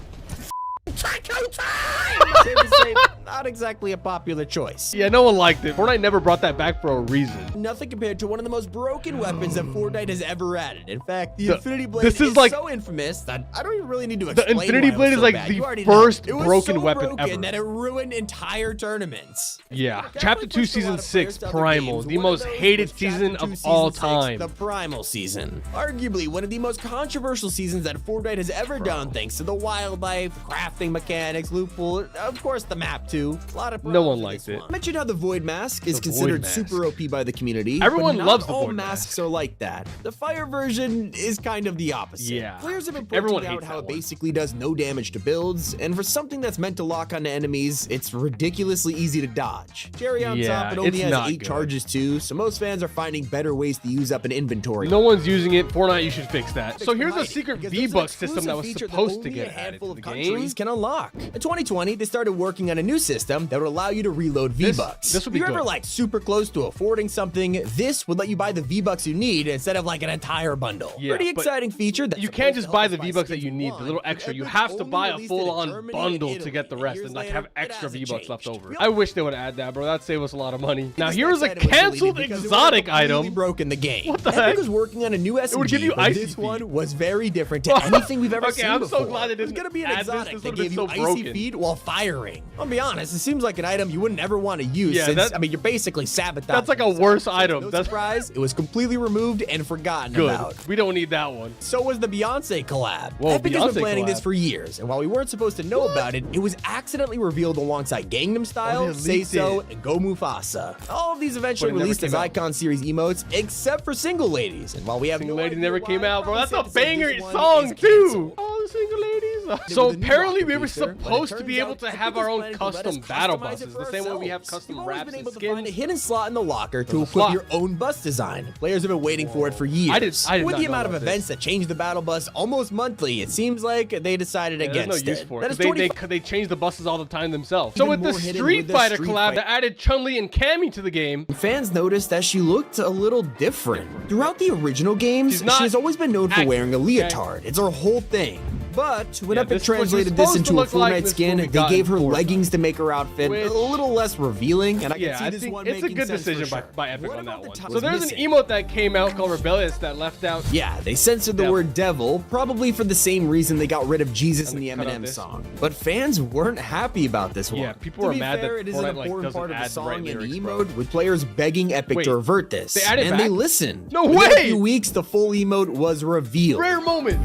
Taco time! Safe to say, not exactly a popular choice. Yeah, no one liked it. Fortnite never brought that back for a reason. Nothing compared to one of the most broken weapons that Fortnite has ever added. In fact, the Infinity Blade this is is like- so infamous that I don't even really need to The explain Infinity why it was Blade is so like bad. the You already first know. It was broken so weapon broken ever. that it ruined entire tournaments. Yeah. Definitely Chapter 2, pushed a lot Season of 6, players to other Primal. games. The One of most those hated was Chapter season 2, of Season all 6, time. The Primal season. Arguably one of the most controversial seasons that Fortnite has ever done, thanks to the wildlife, crafting mechanics, loophole, of course the map too. A lot of No one problems with liked this it. one. Mentioned how the Void Mask is The Void considered Mask. super OP by the community. Everyone but not loves the all Void masks are like that. The Fire version is kind of the opposite. Yeah. Players have been pointing Everyone out hates how that it one. basically does no damage to builds, and for something that's meant to lock onto enemies, it's ridiculously easy to dodge. Cherry on Yeah, top, it only it's has not 8 good. charges too, so most fans are finding better ways to use up an inventory. No one's using it. Fortnite, you should fix that. So here's a Mighty, secret because there's an V-Bucks system exclusive that was feature supposed to only a get added handful to of the countries game. can unlock. In 2020, they started working on a new system that would allow you to reload V-Bucks. this would be if you're ever good. like super close to affording something, this would let you buy the V-Bucks you need instead of like an entire bundle. Yeah, Pretty but exciting feature that You can't just buy the V-Bucks that you need, the little extra. You have to buy a full-on bundle to get the rest and like have extra V-Bucks left over. I wish they would add that, bro. That'd save us a lot of money. Now here's a canceled exotic item. Broken the game. What the Epic heck? was working on a new SMG, would give you but icy this feet. one was very different to anything we've ever Okay, seen I'm before. so glad they It was didn't gonna be an add this. exotic This that would've gave been you so icy broken. feet while firing. I'll be honest, it seems like an item you wouldn't ever want to use. Yeah, since, that- I mean, you're basically sabotaging. That's like a yourself. worse So item. No That's surprise. It was completely removed and forgotten good. about. We don't need that one. So was the Beyonce collab. Whoa, Epic has Beyonce been planning collab. this for years, and while we weren't supposed to know about it, it was accidentally revealed alongside Gangnam Style, they Say leaked So, it. and Go Mufasa. All of these eventually But it never released as came out. Icon Series emotes, except for Single Ladies. And while we have Single no Lady idea never why, came out, bro. I'm That's a safe to say banger this one song is too. canceled. Oh, the single ladies. There So was a new apparently rocket we were booster, but it supposed to turns be able out to Epic have was our own planning to let us custom battle customize it buses, for the same way we have ourselves. custom We've always wraps been and able to find a skins. hidden slot in the locker to There's a equip slot. your own bus design. Players have been waiting for it for years. I did With not the know amount of about this. events that change the battle bus almost monthly, it seems like they decided Yeah, there's against no use it. for That it. is 'Cause they change the buses all the time themselves. So Even with the more hidden Street with the Fighter Street collab Fight- that added Chun-Li and Cammy to the game, Fans noticed that she looked a little different. Throughout the original games, She's she not has always been known for accurate, wearing a okay? leotard. It's her whole thing. But when Yeah, Epic this is what she's translated this supposed to into a look like in Fortnite this skin, movie they got gave her in Fortnite. leggings to make her outfit Which- a little less revealing, and I yeah, can see I this think one it's a making good sense for decision sure. by Epic What on about that the one. top So there's missing? an emote that came out called Rebellious that left out. Yeah, they censored the Devil. word devil, probably for the same reason they got rid of Jesus in the And cut out Eminem this. song. But fans weren't happy about this one. Yeah, people To were be mad fair, that it is an Fortnite, like, important doesn't part of the add the right song and lyrics, the bro. emote, with players begging Epic Wait, to revert this. they added and back? they listened. No Within way! a few weeks, the full emote was revealed. Rare moment.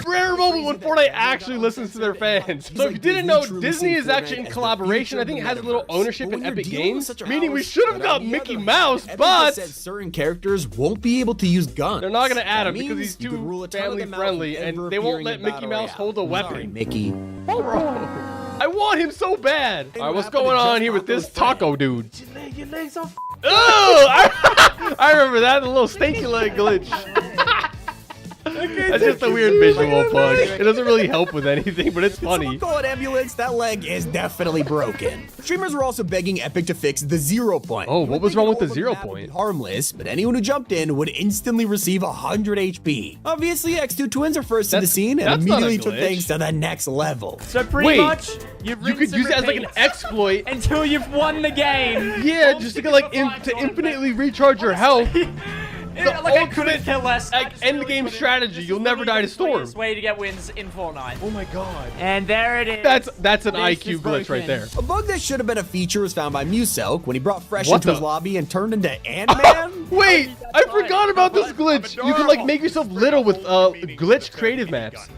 Rare moment when Fortnite actually listens to their fans. So if you didn't know, Disney is actually in collaboration. I think it has a little ownership in Epic Games, meaning we should have got Mickey Mouse, but said certain characters won't be able to use guns. they're not gonna add That him because means he's you could too rule a ton of family them out friendly, from and ever they won't appearing let in Mickey Battle Mouse Royale. hold a Sorry, weapon. Mickey. I want him so bad. All right, what's going on here with this taco dude? Your legs off. Oh, I remember that, the little stinky leg glitch. That's just a weird visual bug. It doesn't really help with anything, but it's funny. Someone call an ambulance. That leg is definitely broken. Streamers were also begging Epic to fix the 0 point. Oh, what was wrong with the 0 That would be point? harmless, but anyone who jumped in would instantly receive 100 HP. Obviously, X2 twins are first to the scene and that's not a immediately took glitch. things to the next level. So pretty Wait, much, You could use it as like an exploit. until you've won the game. Yeah, just to get like to infinitely recharge your health. Yeah, like I couldn't care less. Like end game strategy. You'll never die to storm. Way to get wins in Fortnite. Oh my god. And there it is. That's an This IQ is glitch right broken. there. A bug that should have been a feature was found by Muselk when he brought Fresh What into his the- lobby and turned into Ant-Man. Wait, I forgot about this glitch. You can like make yourself little with glitch creative maps.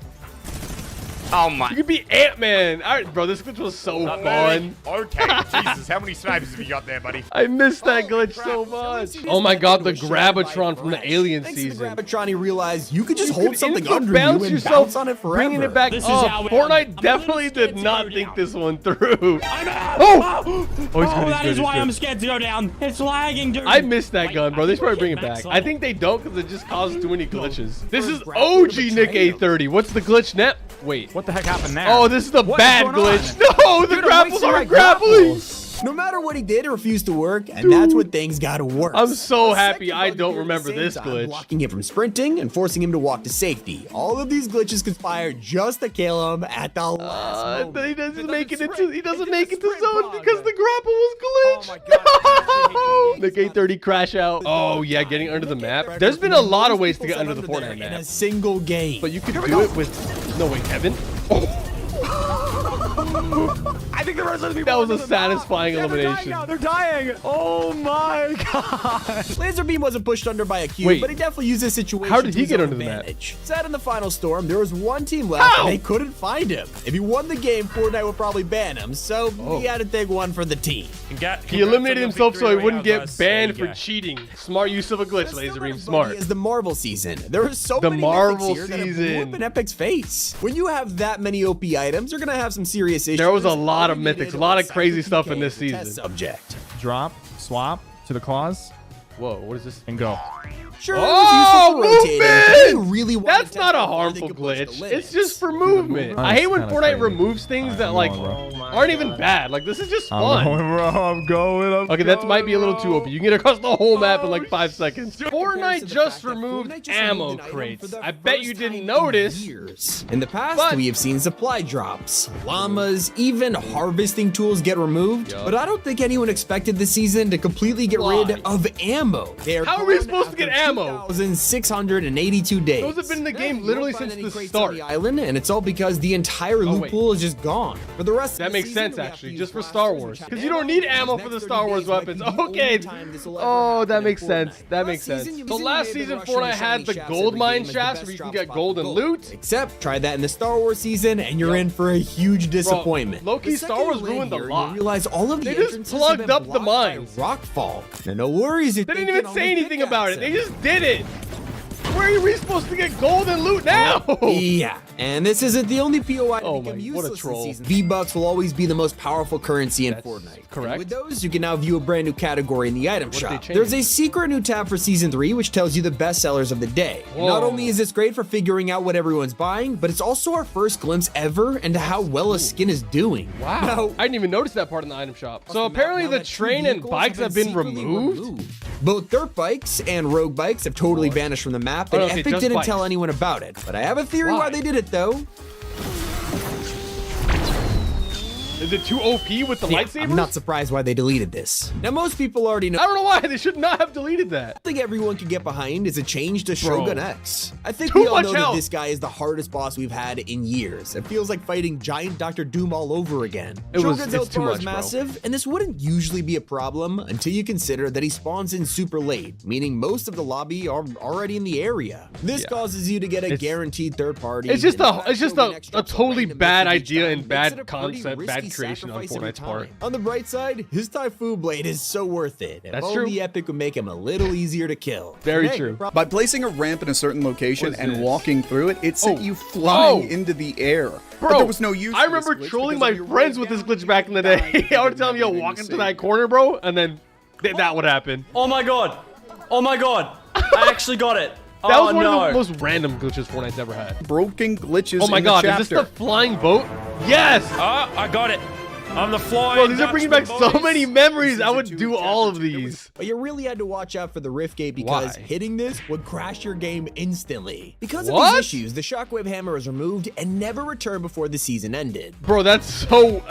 Oh my. You could be Ant-Man. All right, bro, this glitch was so fun. Okay, Jesus, how many snipers have you got there, buddy? I missed that glitch so much. Oh my god, the Grabatron from the Alien season. Grabatron, you realize you could just hold something you under bounce you and yourself, bounce on it forever. bringing it back up. Fortnite definitely did not think this one through. Oh, that is why I'm scared to go down. It's lagging, dude. I missed that gun, bro. They should probably bring it back. I think they don't because it just causes too many glitches. This is OG Nick A30. What's the glitch now? Wait. What the heck happened there? Oh, this is the bad glitch. No, the grapples aren't grappling. No matter what he did, it refused to work, and that's when things got to work. I'm so happy I don't remember this glitch. Blocking him from sprinting and forcing him to walk to safety. All of these glitches conspire just to kill him at the last moment. He doesn't make it to zone because the grapple was glitched. Oh my God. The K30 crash out. Oh yeah, getting under the map. There's been a lot of ways to get under the Fortnite map in a single game. But you could do it with. No way, Kevin. Oh. I think the rest of the That was a satisfying elimination. They're dying. Oh my god. Laser Beam wasn't pushed under by a cube, Wait. but he definitely used this situation. How did to he his get own under the map? advantage. Said in the final storm, there was one team left, and they couldn't find him. If he won the game, Fortnite would probably ban him, so he had to take one for the team. He eliminated himself so he wouldn't get banned for cheating. Smart use of a glitch, Laser Beam. Smart. Is the Marvel season. There are so The many Marvel mythics here that have season. blew up in Epic's face. When you have that many OP items, you're gonna have some serious issues. There was a lot of mythics, a lot of crazy stuff in this season. Subject. Drop, swap to the claws, Whoa, what is this? and go. Sure, it was useful for rotating, but if you movement! really wanted That's to not a test whether they harmful could push the glitch. limits. It's just for movement. I hate when kinda Fortnite crazy. removes things that like aren't even bad. Like this is just fun. I'm going. Okay, that might be a little too OP. You can get across the whole map in like 5 seconds. Fortnite to the just fact that removed Fortnite just ammo removed an item crates. for the I bet you first didn't time in notice. years. In the past, But- we have seen supply drops, llamas, even harvesting tools get removed. Yup. But I don't think anyone expected this season to completely get Why? rid of ammo. They are How are we gone supposed to get after ammo? 2,682 days. Those have been in the game You literally won't find since any the crates start. on the island, and it's all because the entire loot wait. pool is just gone. For the rest of That the makes season, sense we have actually, to just for use Star blasters Wars. and Because you don't need ammo these for the next Star 30 Wars days might weapons. be the only Okay. time this will ever Oh, happen that in makes sense. Fortnite. That makes Last sense. season, So you last basically season made the Russian Fortnite had shiny the shafts gold every mine game as the shafts best where you can drop get spot golden gold. loot. Except try that in the Star Wars season, and you're in for a huge disappointment. low-key, The Star second Wars you land ruined a here, lot. You realize all of the They just entrances have plugged been up the blocked by mines. rockfall. Now, no worries if They didn't even say anything about it. They just did it. Where are we supposed to get golden loot now? Yeah, and this isn't the only POI to Oh become my- useless what a troll. this season. V-Bucks will always be the most powerful currency in That's Fortnite. correct. And with those, you can now view a brand new category in the item did shop. they There's a change? secret new tab for Season 3, which tells you the best sellers of the day. Not Whoa. only is this great for figuring out what everyone's buying, but it's also our first glimpse ever into how well a skin is doing. Wow. Now, I didn't even notice that part in the item shop. So apparently now the that two train and vehicles bikes have been secretly removed? Both dirt bikes and rogue bikes have totally vanished from the map, and Oh, okay, Epic just didn't bikes. tell anyone about it. But I have a theory Why? why they did it, though. Is it too OP with the Yeah, lightsaber? I'm not surprised why they deleted this. Now, most people already know. I don't know why. They should not have deleted that. I think everyone can get behind is a change to Bro. Shogun X. I think Too we all much know that health. this guy is the hardest boss we've had in years. It feels like fighting giant Dr. Doom all over again. Shogun's health too bar is much, bro. massive, and this wouldn't usually be a problem until you consider that he spawns in super late, meaning most of the lobby are already in the area. This causes you to get a guaranteed third party. It's just and a Shogun X drops totally random bad message each idea time and makes bad it a pretty concept, bad risky creation on sacrifice every Fortnite's part. time. On the bright side, his Typhoon Blade is so worth it. If That's only true. Epic would make him a little easier to kill. Very Hey, true. By placing a ramp in a certain location What is and this? walking through it, it sent Oh. you flying Oh. into the air. but Bro, there was no use I for this remember glitch trolling because my if you friends rolled with this down, glitch back in the day. I would tell them, yo, walk into that corner, bro, and then that would happen. Oh my god. Oh my god. I actually got it. That was one of the most random glitches Fortnite's ever had. broken glitches. Oh my in god, the is this chapter. the flying boat? Yes! Oh, I got it. I'm the flying. Bro, these are bringing back so Dutchman, many boys. memories. I would do all of these. But you really had to watch out for the Rift Gate because Why? hitting this would crash your game instantly. Because of What? these issues, the Shockwave Hammer was removed and never returned before the season ended. Bro, that's so...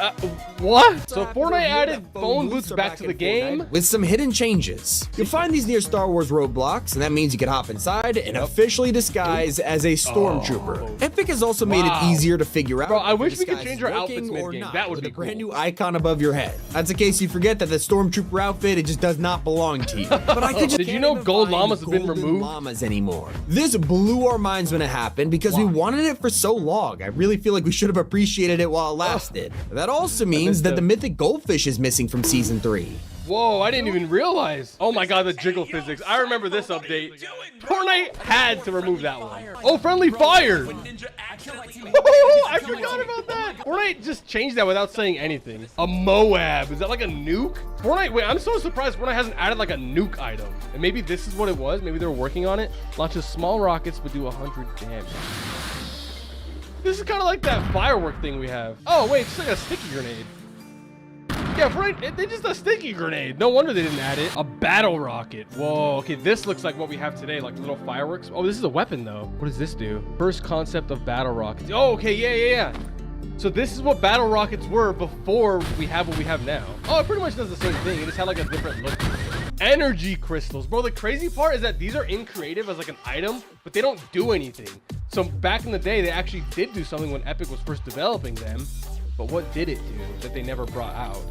what? So Fortnite added phone booths back to the game? With some hidden changes. You'll find these near Star Wars roadblocks, and that means you can hop inside and officially disguise as a stormtrooper. Epic has also made it easier to figure out Bro, I if your wish we could disguise change is our working outfits or mid-game. not That would with be a brand cool. new statue icon above your head. That's in case you forget that the stormtrooper outfit, it just does not belong to you. But I could just Did you know gold llamas have been removed? Llamas anymore. This blew our minds when it happened because we wanted it for so long. I really feel like we should have appreciated it while it lasted. That also means that the mythic goldfish is missing from season 3. Whoa, I didn't even realize. Oh my god, the jiggle physics. I remember this update. Fortnite had to remove that one. Oh, friendly fire. Oh, I forgot about that. Fortnite just changed that without saying anything. A Moab. Is that like a nuke? Fortnite, wait, I'm so surprised Fortnite hasn't added like a nuke item. And maybe this is what it was. Maybe they're working on it. Launches small rockets but do 100 damage. This is kind of like that firework thing we have. Oh, wait, it's like a sticky grenade. Yeah, Fortnite, they just a sticky grenade. No wonder they didn't add it. A battle rocket. Whoa, okay, this looks like what we have today, like little fireworks. Oh, this is a weapon though. What does this do? First concept of battle rockets. Oh, okay, yeah. So this is what battle rockets were before we have what we have now. Oh, it pretty much does the same thing. It just had like a different look. Energy crystals. Bro, the crazy part is that these are in creative as like an item, but they don't do anything. So back in the day, they actually did do something when Epic was first developing them. But what did it do that they never brought out?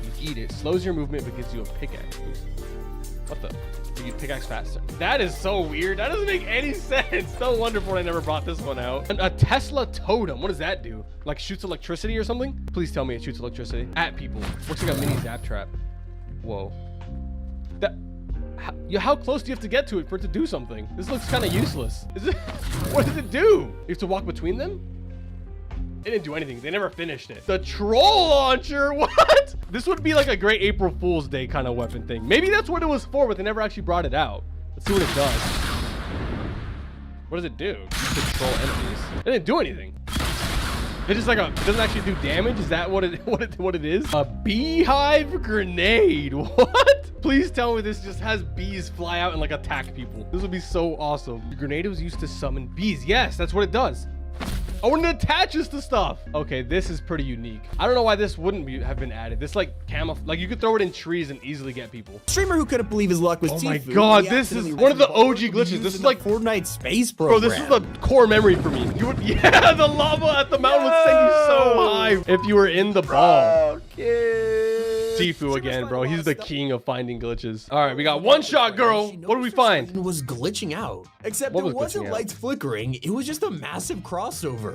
You eat it, slows your movement, but gives you a pickaxe boost. What the? You get pickaxe faster. That is so weird. That doesn't make any sense. No wonder Fortnite never brought this one out. A Tesla totem. What does that do? Like shoots electricity or something? Please tell me it shoots electricity at people. Looks like a mini zap trap. Whoa. How close do you have to get to it for it to do something? This looks kind of useless. What does it do? You have to walk between them? It didn't do anything. They never finished it. The troll launcher. What? This would be like a great April Fool's Day kind of weapon thing. Maybe that's what it was for, but they never actually brought it out. Let's see what it does. What does it do? Control enemies. It didn't do anything. It just like it doesn't actually do damage. Is that what it is? A beehive grenade. What? Please tell me this just has bees fly out and like attack people. This would be so awesome. The grenade was used to summon bees. Yes, that's what it does. Oh, and it attaches to stuff. Okay, this is pretty unique. I don't know why this wouldn't have been added. This like like you could throw it in trees and easily get people. Streamer who couldn't believe his luck was Oh my god, this is one of the OG glitches. This is like Fortnite space program. Bro, this is the core memory for me. Yeah, the lava at the mountain would send you so high if you were in the ball. Sifu again, bro. He's the king of finding glitches. All right, we got one shot, girl. What did we find? It was glitching out. Except it wasn't lights flickering. It was just a massive crossover.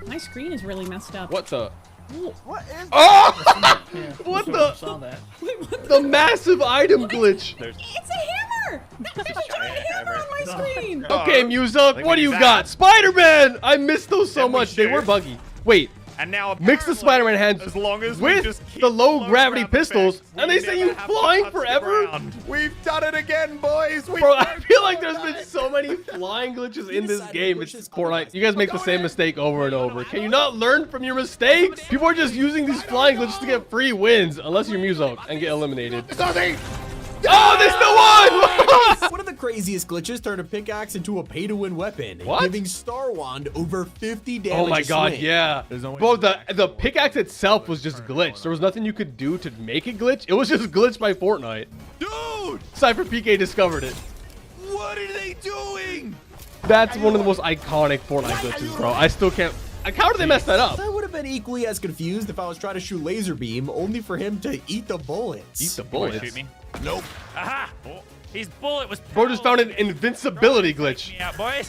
My screen is really messed up. What the? What is Oh! What the? The massive item glitch. It's a hammer! There's a giant hammer on my screen! Okay, Musa, what do you got? Spider-Man! I missed those so much. They were buggy. Wait. And now mix the Spider-Man hands as long as with the low gravity pistols, and they say you flying forever? We've done it again, boys. Bro, I feel like there's been so many flying glitches in this game. It's Fortnite. You guys make the same mistake over and over. Can you not learn from your mistakes? People are just using these flying glitches to get free wins, unless you're Muso and get eliminated. Oh, they still won! One of the craziest glitches turned a pickaxe into a pay-to-win weapon, giving Star Wand over 50 damage. Oh my god, yeah. Bro, the pickaxe itself was just glitched. There was nothing you could do to make it glitch. It was just glitched by Fortnite. Dude! sypherpk discovered it. What are they doing? That's one of the most iconic Fortnite glitches, bro. I still can't... How did they mess that up? I would have been equally as confused if I was trying to shoot laser beam, only for him to eat the bullets. Eat the bullets? Shoot me. Nope. Aha! His bullet was... Bro just found an invincibility glitch. Yeah, boys.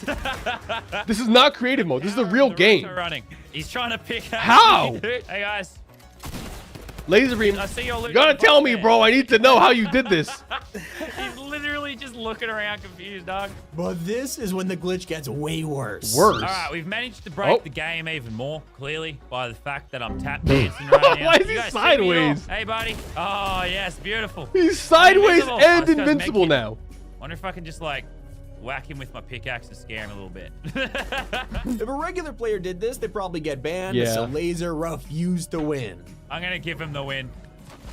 This is not creative mode. This is the real game. Running. He's trying to pick up... How? Hey, guys. Laser beam. I see you gotta tell me, bro. I need to know how you did this. He's literally just looking around confused, dog. But this is when the glitch gets way worse. Worse? All right, we've managed to break the game even more, clearly, by the fact that I'm tap dancing right now. Why is he sideways? Hey, buddy. Oh, yes, beautiful. He's sideways and invincible now. Wonder if I can just, like, whack him with my pickaxe and scare him a little bit. If a regular player did this, they'd probably get banned. Yeah. So Laser refused to win. I'm going to give him the win.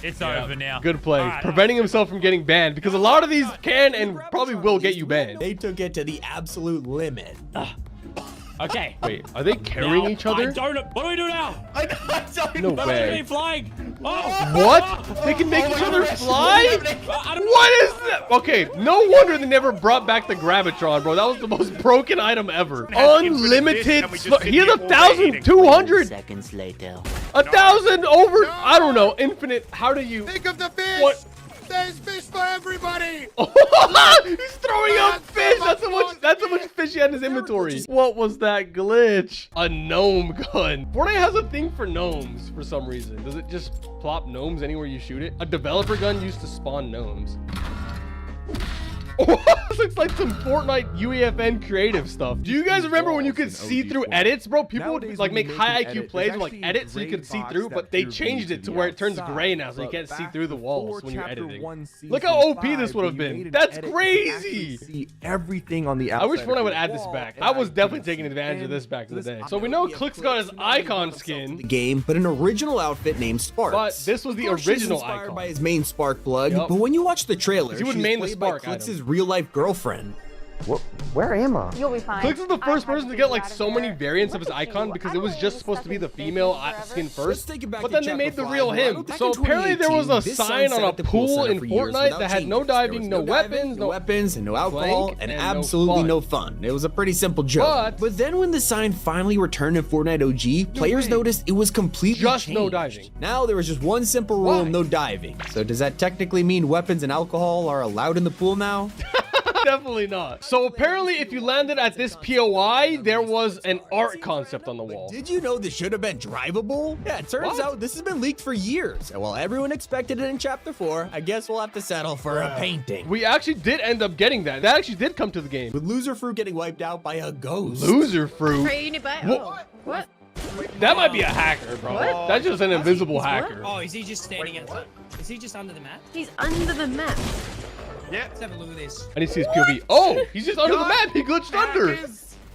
It's over now. Good play. Preventing himself from getting banned, because a lot of these can and probably will get you banned. They took it to the absolute limit. All Okay. Wait, are they carrying each other? I don't know. What do we do now? I don't No know. way. Flying. Oh. What? They can make each other fly? What is that? Okay, no wonder they never brought back the Gravitron, bro. That was the most broken item ever. Unlimited. He has 1,200 seconds later. 1,000 over. I don't know. Infinite. How do you? Think of the fish. What? There's fish for everybody. He's throwing out fish. That's how much fish he had in his inventory. What was that glitch? A gnome gun. Fortnite has a thing for gnomes for some reason. Does it just plop gnomes anywhere you shoot it? A developer gun used to spawn gnomes. This looks like some Fortnite UEFN creative stuff. Do you guys remember when you could see through edits, bro? People would like make high IQ plays with like edits so you could see through, but they changed it to where it turns gray now so you can't see through the walls when you're editing. Look how OP this would have been. That's crazy. See everything on the outside. I wish Fortnite would add this back. I was definitely taking advantage of this back in the day. So we know Click's got his icon skin. The game, but an original outfit named Sparks. But this was the Of course, original she's inspired icon. by his main Spark plug, Yep. but when you watch the trailer, He would she's main the played by Spark Click's item. real-life girlfriend. Where am I? You'll be fine. Clicks is the first person to get like so many variants of his icon because it was just supposed to be the female skin first, but then they made the real him. So apparently there was a sign on a pool in Fortnite that had no diving, no weapons, and no alcohol, flank, and and no absolutely fun. no fun. It was a pretty simple joke. But then when the sign finally returned in Fortnite OG, players noticed it was completely Just changed. no diving. Now there was just one simple rule: no diving. So does that technically mean weapons and alcohol are allowed in the pool now? Definitely not. So apparently if you landed at this POI, there was an art concept on the wall. Did you know this should have been drivable? Yeah, it turns out this has been leaked for years. And while everyone expected it in Chapter 4, I guess we'll have to settle for a painting. We actually did end up getting that. That actually did come to the game. With Loser Fruit getting wiped out by a ghost. Loser Fruit? What? That might be a hacker, bro. What? That's just an invisible hacker. Oh, is he just standing outside? Is he just under the map? He's under the map. Yeah. Let's have a look at this. I need to see his POV. Oh, he's just under the map. He glitched under.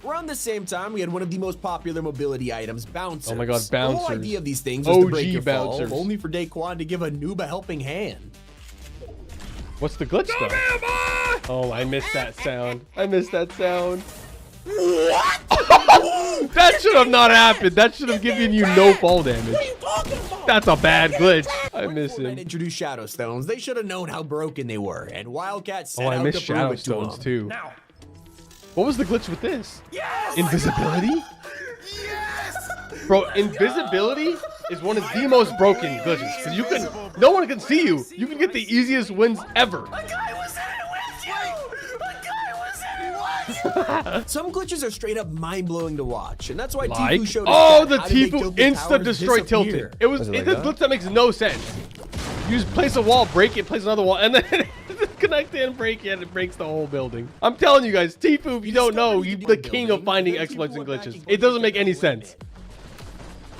Around the same time, we had one of the most popular mobility items, bouncers. Oh my God, The whole bouncers. idea of these things was to break OG your fall, bouncers. only for Daquan to give a noob a helping hand. What's the glitch though? Oh, I missed that sound. I missed that sound. What? That should have not happened. That should have given you no fall damage. What are you talking about? That's a bad glitch. I miss Fortnite him. introduced Shadow Stones. They should have known how broken they were, and Wildcat set Oh, I out missed to prove Shadow it to Stones them. too. What was the glitch with this? Invisibility? Bro, invisibility is one of the most broken glitches. Cause you can, no one can see you. You can get the easiest wins ever. Some glitches are straight up mind-blowing to watch, and that's why Like? Tfue showed Oh, us the how to make Tfue Tilted insta Towers destroy disappear. tilted. It was this glitch that makes no sense. You just place a wall, break it, place another wall, and then connect it and break it, and it breaks the whole building. I'm telling you guys, Tfue, if you don't know, he's the king of finding exploits and glitches. It doesn't make any sense.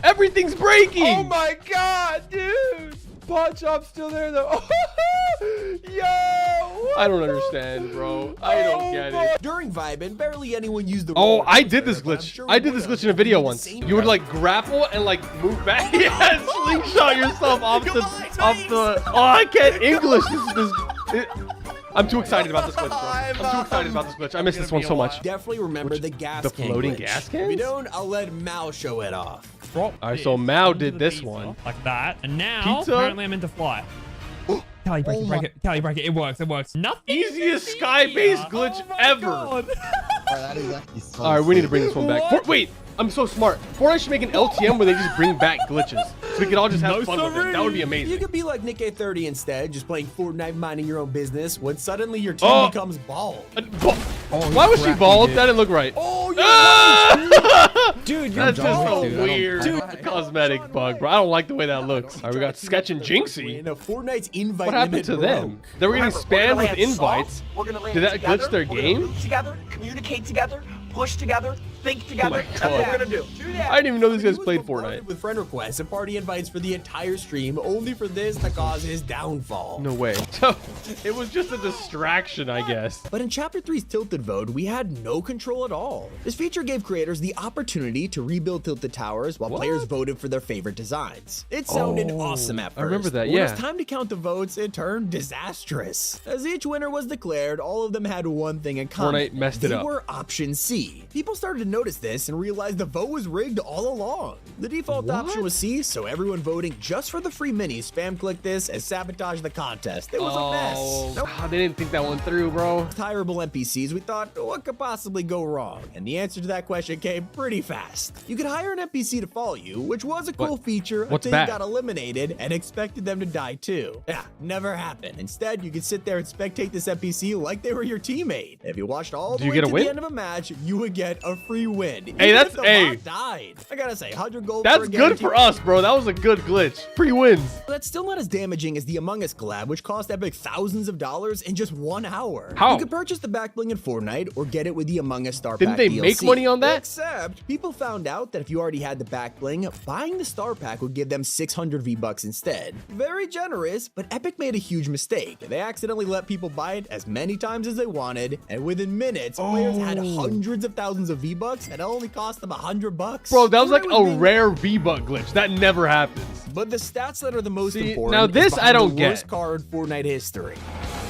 Everything's breaking! Oh my god, dude! Pawn Shop's still there though. Yo! I don't understand, bro. I don't get it. During Vibin, barely anyone used the Oh, roller I did coaster, this but I'm glitch. sure I did this glitch in a video once. You would like grapple and like move back. Yeah, slingshot yourself off the. Oh, I can't English. I'm too excited about this glitch, bro. I'm too excited about this glitch. I missed this one so much. Definitely remember the gas the can floating glitch. gas If you cans? don't, I'll let Mal show it off. All right, so Mao did this one. Like that. And now, Pizza? apparently I'm into fly. Callie, break it, break it. Callie, break it. It works, it works. Nothing. Easiest sky-based glitch ever. All right, we need to bring this one back. Wait, I'm so smart. Fortnite should make an LTM where they just bring back glitches. So we could all just have fun with it. That would be amazing. You could be like Nick A30 instead, just playing Fortnite, minding your own business, when suddenly your team becomes bald. Why was she bald? That didn't look right. Oh, dude, that's just a weird cosmetic bug, bro. I don't like the way that looks. All right, we got Sketch and Jinxie. Fortnite's invite What happened to them? They were getting spammed with invites. Did that glitch their game? Together, communicate together, push together, think together. Oh my That's what God. we're gonna do. I didn't even know these guys played Fortnite. With friend requests and party invites for the entire stream, only for this to cause his downfall. No way. So it was just a distraction, I guess. But in Chapter 3's Tilted Vote, we had no control at all. This feature gave creators the opportunity to rebuild Tilted Towers while players voted for their favorite designs. It sounded awesome at first. I remember that, But when yeah. it was time to count the votes, it turned disastrous. As each winner was declared, all of them had one thing in common. Fortnite messed it They up. were option C. People started to notice this and realize the vote was rigged all along. The default option was C, so everyone voting just for the free minis spam clicked this and sabotaged the contest. It was a mess. Nope. They didn't think that one through, bro. Hireable NPCs, we thought, what could possibly go wrong? And the answer to that question came pretty fast. You could hire an NPC to follow you, which was a cool feature until you got eliminated and expected them to die too. Yeah, never happened. Instead, you could sit there and spectate this NPC like they were your teammate. If you watched all the way to the end of a match, you would get a free win. Hey, that's died. I gotta say, 100 gold. That's good for us, bro. That was a good glitch. Free wins. That's still not as damaging as the Among Us collab, which cost Epic thousands of dollars in just 1 hour. How? You could purchase the back bling in Fortnite or get it with the Among Us Star Didn't Pack they DLC. make money on that? Except people found out that if you already had the back bling, buying the Star Pack would give them 600 V-Bucks instead. Very generous, but Epic made a huge mistake. They accidentally let people buy it as many times as they wanted, and within minutes, players had hundreds of thousands of V-Bucks, and it only cost them $100. Bro, that was like a rare V-Buck glitch. That never happens. But the stats that are the most important. Now this I don't get. Worst car in Fortnite history.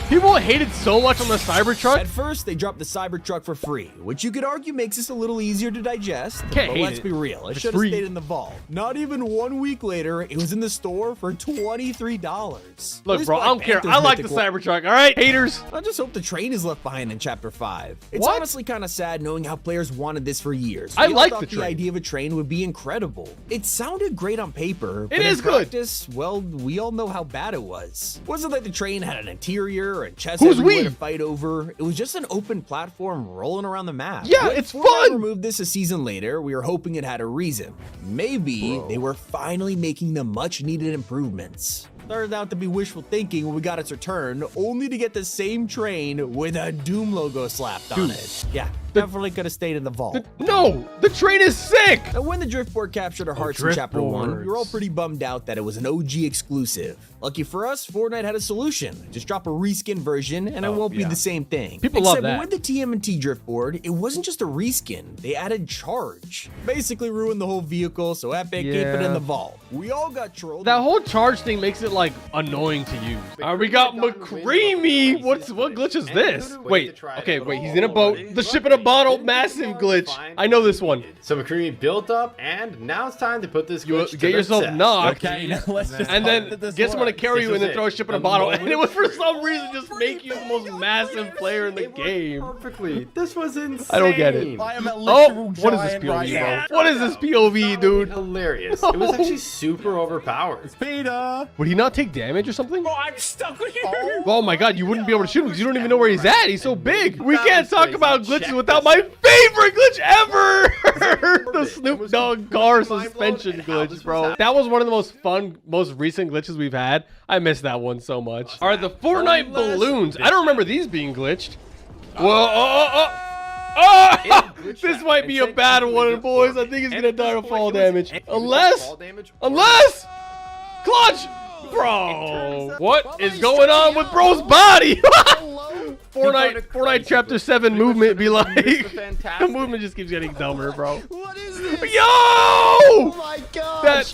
People hated so much on the Cybertruck. At first, they dropped the Cybertruck for free, which you could argue makes this a little easier to digest. Can't but hate let's it. be real, it It's should have free. stayed in the vault. Not even 1 week later, it was in the store for $23. Look, bro, I don't care. I like the Cybertruck, all right? Haters. I just hope the train is left behind in Chapter 5. It's What? honestly kind of sad knowing how players wanted this for years. I We all like thought the train. idea of a train would be incredible. It sounded great on paper, but is in good. practice, well, we all know how bad it was. Wasn't like the train had an interior and chests Who's everywhere we? to fight over. It was just an open platform rolling around the map. Yeah, When it's Fortnite fun. removed this a season later, we were hoping it had a reason. Maybe they were finally making the much needed improvements. Started out to be wishful thinking when we got its return, only to get the same train with a Doom logo slapped on it. Yeah, definitely could have stayed in the vault. No, the train is sick. And when the Driftboard captured our hearts in Chapter 1, we were all pretty bummed out that it was an OG exclusive. Lucky for us, Fortnite had a solution. Just drop a reskin version and it won't be the same thing. People love Except that. with the TMNT Driftboard, it wasn't just a reskin. They added charge. Basically ruined the whole vehicle, so Epic keep it in the vault. We all got trolled. That whole charge thing makes it like annoying to use. All right, we got McCreamy. What glitch is this? Wait, okay, wait. He's in a boat. The ship in a bottle, massive glitch. I know this one. So McCreamy built up, and now it's time to put this glitch to Get the yourself test. knocked. Okay, now let's just And then get someone to carry you and then throw a ship in a bottle. And it would for some reason just make you the most massive player in the game. Perfectly. This was insane. I don't get it. I am a Oh, literal what is this giant POV, right now. bro? What is this POV, dude? Hilarious. It was actually super overpowered. Peter. Would he not take damage or something? Oh, I'm stuck with you. Oh my god, you wouldn't be able to shoot him because you don't even know where he's at. He's so big. We can't talk about glitches without my favorite glitch ever! The Snoop Dogg car suspension glitch, bro. That was one of the most fun, most recent glitches we've had. I miss that one so much. All right, the Fortnite balloons. I don't remember these being glitched. Whoa, oh! This might be a bad one, boys. I think he's gonna die of fall damage. Unless, clutch! Bro, what is going on with bro's body? Fortnite Chapter 7 movement be like, the movement just keeps getting dumber, bro. What is this? Yo! Oh my gosh!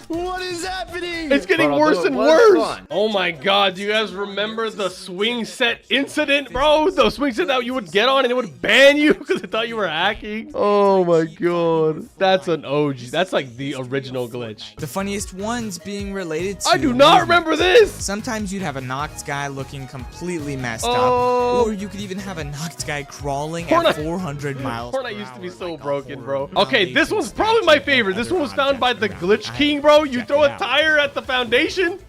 What is happening? It's getting worse and worse. Oh my god, do you guys remember the swing set incident, bro? The swing set that you would get on and it would ban you because it thought you were hacking? Oh my god. That's an OG. That's like the original glitch. The funniest ones being related to... I do not remember this! Sometimes you'd have a knocked guy looking completely messed Oh. up, or you could even have a knocked guy crawling at 400 miles Fortnite used to be so broken, bro. Okay, this one's probably my favorite. This one was found by the Glitch King, bro. You throw a tire at the foundation.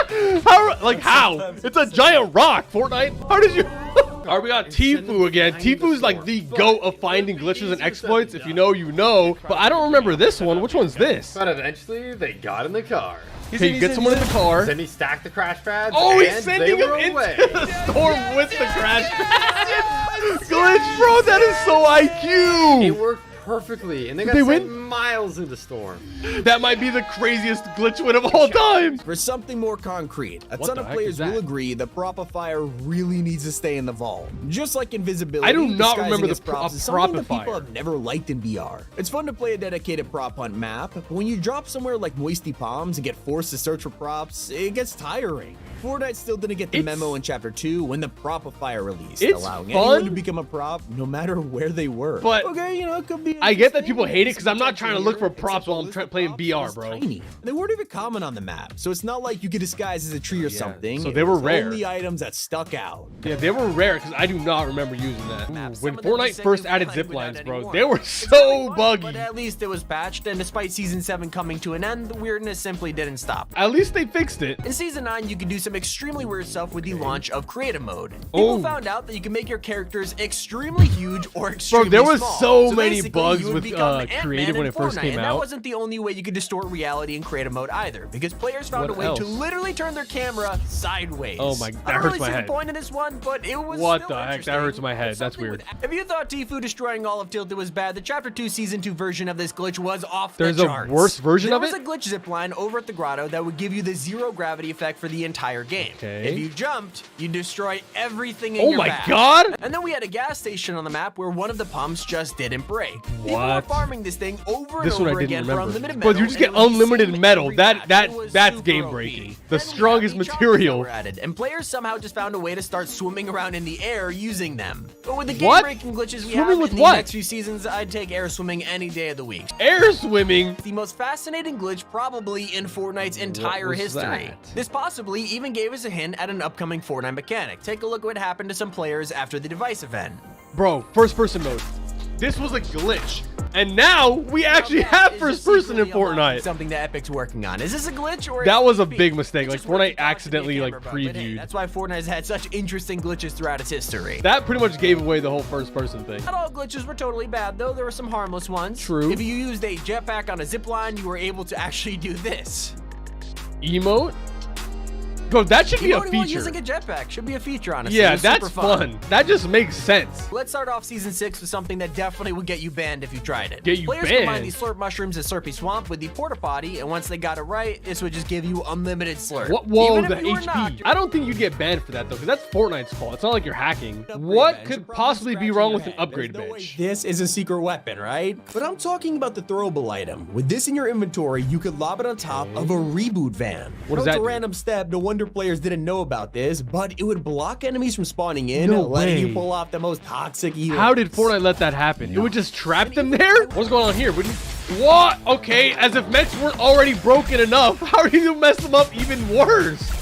How? It's a giant rock, Fortnite. How did you... All right, we got Tfue again. Tfue's like the GOAT of finding glitches and exploits. If you know, you know. But I don't remember this one. Which one's this? But eventually, they got in the car. Okay, you get someone in the car. Then he stacked the crash pads. Oh, he's and sending they him were into away. the storm with the crash pad. Glitch, bro. That is so IQ. It worked perfectly, and they got They sent win? miles into storm. That might be the craziest glitch win of all time. For something more concrete, a What ton the of heck players is that? will agree the propifier really needs to stay in the vault. Just like invisibility, I do not disguising remember as the props is something that people propifier. have never liked in VR. It's fun to play a dedicated prop hunt map, but when you drop somewhere like Moisty Palms and get forced to search for props, it gets tiring. Fortnite still didn't get the memo in Chapter 2 when the propifier released, It's allowing fun, anyone to become a prop no matter where they were. But okay, you know, it could be. I get that people hate it because I'm not trying to look for props while I'm playing BR, bro. Tiny. They weren't even common on the map, so it's not like you could disguise as a tree or something. so It they were was rare. Only items that stuck out. Yeah, they were rare because I do not remember using that. When Fortnite first added zip lines, bro, anymore. they were so buggy. But at least it was patched, and despite Season 7 coming to an end, the weirdness simply didn't stop. At least they fixed it. In Season 9, you could do some extremely weird stuff with the launch of Creative Mode. People Oh. found out that you can make your characters extremely huge or extremely Bro, there was small. so many basically, bugs you would with become Ant-Man Creative when in it first Fortnite, came and out. that wasn't the only way you could distort reality in Creative Mode either, because players found What a way to else? literally turn their camera sideways. Oh my- I that don't hurts really my see head. the point in this one, but it was What still the heck? That interesting. hurts my head. That's Something weird. If you thought Tfue destroying all of Tilted was bad, the Chapter 2 Season 2 version of this glitch was off There's the a charts. worse version of There it? was a glitch zipline over at the grotto that would give you the zero gravity effect for the entire game. Okay. If you jumped, you destroy everything in Oh your my path. God! And then we had a gas station on the map where one of the pumps just didn't break. People were What? farming this thing over and This one I over didn't again for remember. unlimited Bro, metal. you just get and it was the unlimited same metal. every That patch. It was that's super game OP. breaking. Then The we had strongest the choppers material. that were added, and players somehow just found a way to start swimming around in the air using them. But with the What? game-breaking glitches we Swimming have with in what? the next few seasons, I'd take air swimming any day of the week. Air swimming. The most fascinating glitch probably in Fortnite's entire was history. that? This possibly even gave us a hint at an upcoming Fortnite mechanic. Take a look at what happened to some players after the device event. Bro, first person mode. This was a glitch. And now we actually have first person in Fortnite. Something that Epic's working on. Is this a glitch or? That was a peak? big mistake. It's Like just worth Fortnite the thought to be a accidentally like camera bug, but hey, previewed. that's why Fortnite's had such interesting glitches throughout its history. That pretty much gave away the whole first person thing. Not all glitches were totally bad, though. There were some harmless ones. True. If you used a jetpack on a zipline, you were able to actually do this. Emote? Bro, that should be a Emoting while feature. using a jetpack should be a feature, honestly. Yeah, It was that's super fun. That just makes sense. Let's start off Season 6 with something that definitely would get you banned if you tried it. Get you Players banned? combined the slurp mushrooms and slurpy swamp with the porta potty, and once they got it right, this would just give you unlimited slurp. What? Whoa, Even the if you were HP. knocked, I don't think you'd get banned for that though, because that's Fortnite's fault. It's not like you're hacking. What could possibly be wrong with an upgrade bench? This is a secret weapon, right? But I'm talking about the throwable item. With this in your inventory, you could lob it on top of a reboot van. What does It's that a do? random step. No wonder players didn't know about this, but it would block enemies from spawning in, No letting way. you pull off the most toxic evils. How did Fortnite let that happen? It would just trap them there? What's going on here? What? Okay, as if mechs weren't already broken enough. How do you mess them up even worse?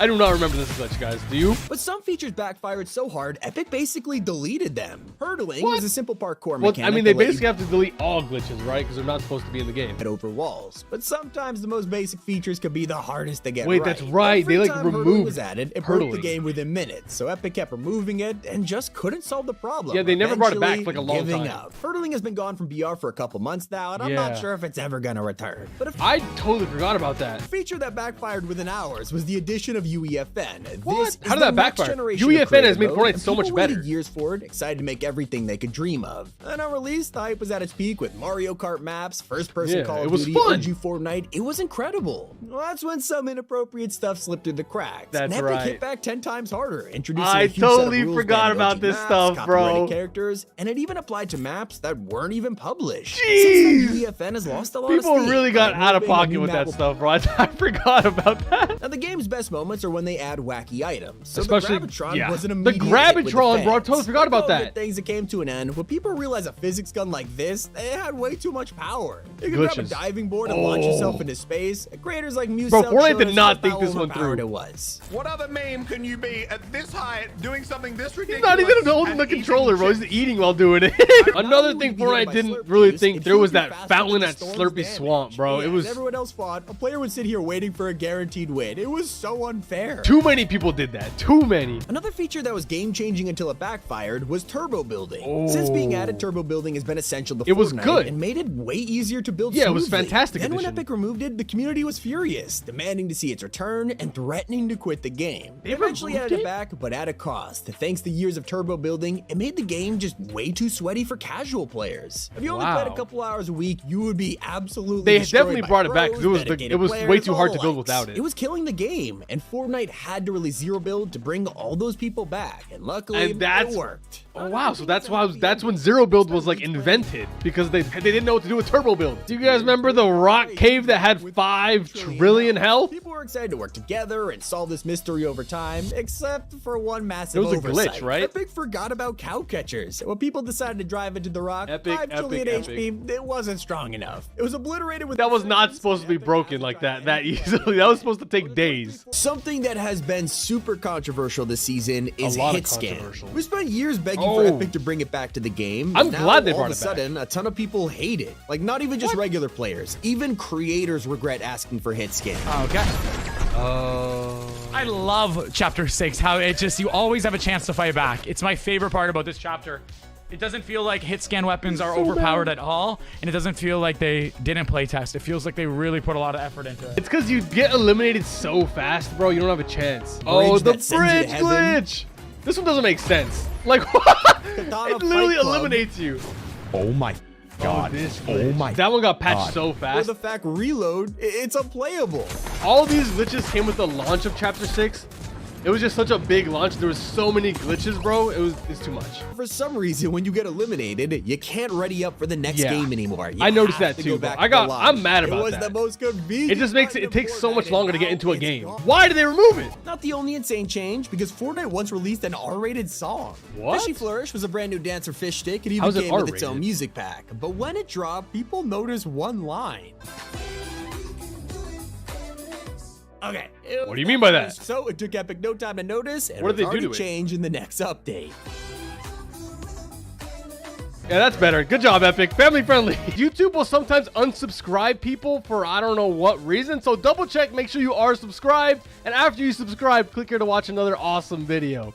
I do not remember this glitch, guys. Do you? But some features backfired so hard, Epic basically deleted them. Hurdling was a simple parkour Well, mechanic. I mean, they that let you basically have to delete all glitches, right? Because they're not supposed to be in the game. get over walls. But sometimes the most basic features could be the hardest to get Wait, right. that's right. They, Every like, time hurdling removed was added, it broke the hurdling. game within minutes. So Epic kept removing it and just couldn't solve the problem. Yeah, they never brought it back for, like, a long Giving time. up. Hurdling has been gone from BR for a couple months now, and I'm Yeah. not sure if it's ever gonna return. But if I totally forgot about that. a feature that backfired within hours was the addition of UEFN. What? This is How did the that next backfire? generation UEFN of creative has made mode, Fortnite and so much people waited better. years for it, excited to make everything they could dream of. And on release, the hype was at its peak with Mario Kart maps, first-person Yeah, Call it of was Duty, fun. OG Fortnite. It was incredible. Well, that's when some inappropriate stuff slipped through the cracks. That's and Epic right. hit back 10 times harder, introducing I a huge set of totally rules forgot banning about OG this maps, stuff, bro. copyrighted characters, and it even applied to maps that weren't even published. Jeez. Since then, UEFN has lost a lot People of steam. really got I'm out of hoping a pocket new with map that will stuff, bro. I forgot about that. Now, the game's best moments are when they add wacky items. So Especially- the Gravitron yeah. was an The immediate hit with the Gravitron, bro, I fans. totally forgot about Like all that. good things that came to an end. When people realized a physics gun like this, they had way too much power. You could grab a Glitches. diving board and launch yourself Oh. into space. Creators like Musel Bro, Fortnite showed did us not just think how this one overpowered through. it was. What other meme can you be at this height doing something this He's ridiculous? not even holding and the eating controller, bro. He's chips? eating while doing it. Another thing Fortnite didn't really think through was that fountain at Slurpy Swamp, bro. It As was everyone else fought, a player would sit here waiting for a guaranteed win. It was so unfair. unfair. Too many people did that. Too many. Another feature that was game-changing until it backfired was turbo building. Since being added, turbo building has been essential to Fortnite. It was good. And made it way easier to build Yeah, smoothly. it was fantastic Then when addition. Epic removed it, the community was furious, demanding to see its return and threatening to quit the game. They eventually removed added it it? back, but at a cost. Thanks to years of turbo building, it made the game just way too sweaty for casual players. If you only played a couple hours a week, you would be absolutely They destroyed definitely by brought it back pros, because it dedicated was way players, too hard all to build likes. without it. It was killing the game, and Fortnite had to release zero build to bring all those people back, and luckily And that's it worked. Oh wow, so that's when zero build was like invented because they didn't know what to do with turbo build. Do you guys remember the rock cave that had 5 trillion health? People were excited to work together and solve this mystery over time, except for one massive It was a glitch, oversight. right? Epic forgot about cow catchers. When people decided to drive into the rock, Epic, 5 trillion epic, HP, it wasn't strong enough. It was obliterated with... That was not supposed to be broken like that easily. That was supposed to take days. Something that has been super controversial this season is lot of hit scan. controversial. We spent years begging for Epic to bring it back to the game. I'm Now, glad they all brought of it a back. sudden, a ton of people hate it. Like, not even just regular players. Even creators regret asking for hit scan. Okay. I love chapter 6, how it just, you always have a chance to fight back. It's my favorite part about this chapter. It doesn't feel like hit scan weapons are overpowered at all, and it doesn't feel like they didn't play test. It feels like they really put a lot of effort into it. It's because you get eliminated so fast, bro. You don't have a chance. Oh, the that sends you to bridge heaven. glitch. This one doesn't make sense. Like, what? Katana It literally Fight Club. eliminates you. Oh my god. This Oh glitch. my That one got patched God. so Or fast. the fact reload, it's unplayable. All these glitches came with the launch of chapter 6. It was just such a big launch. There was so many glitches, bro. It's too much. For some reason, when you get eliminated, you can't ready up for the next Yeah. game anymore. You I noticed have that to go too, bro. back to the lobby. I'm mad about It was that. the most convenient. It just makes button it takes to so much Fortnite, longer to and get into now a it's game. gone. Why did they remove it? Not the only insane change, because Fortnite once released an R-rated song. What? Fishy Flourish was a brand new dancer fish stick, and How's even it came with its own R-rated? music pack. But when it dropped, people noticed one line. Okay. What do you mean by that? So it took Epic no time to notice, and What did it's they do already to it? changed in the next update. Yeah, that's better. Good job, Epic. Family friendly. YouTube will sometimes unsubscribe people for I don't know what reason. So double check, make sure you are subscribed. And after you subscribe, click here to watch another awesome video.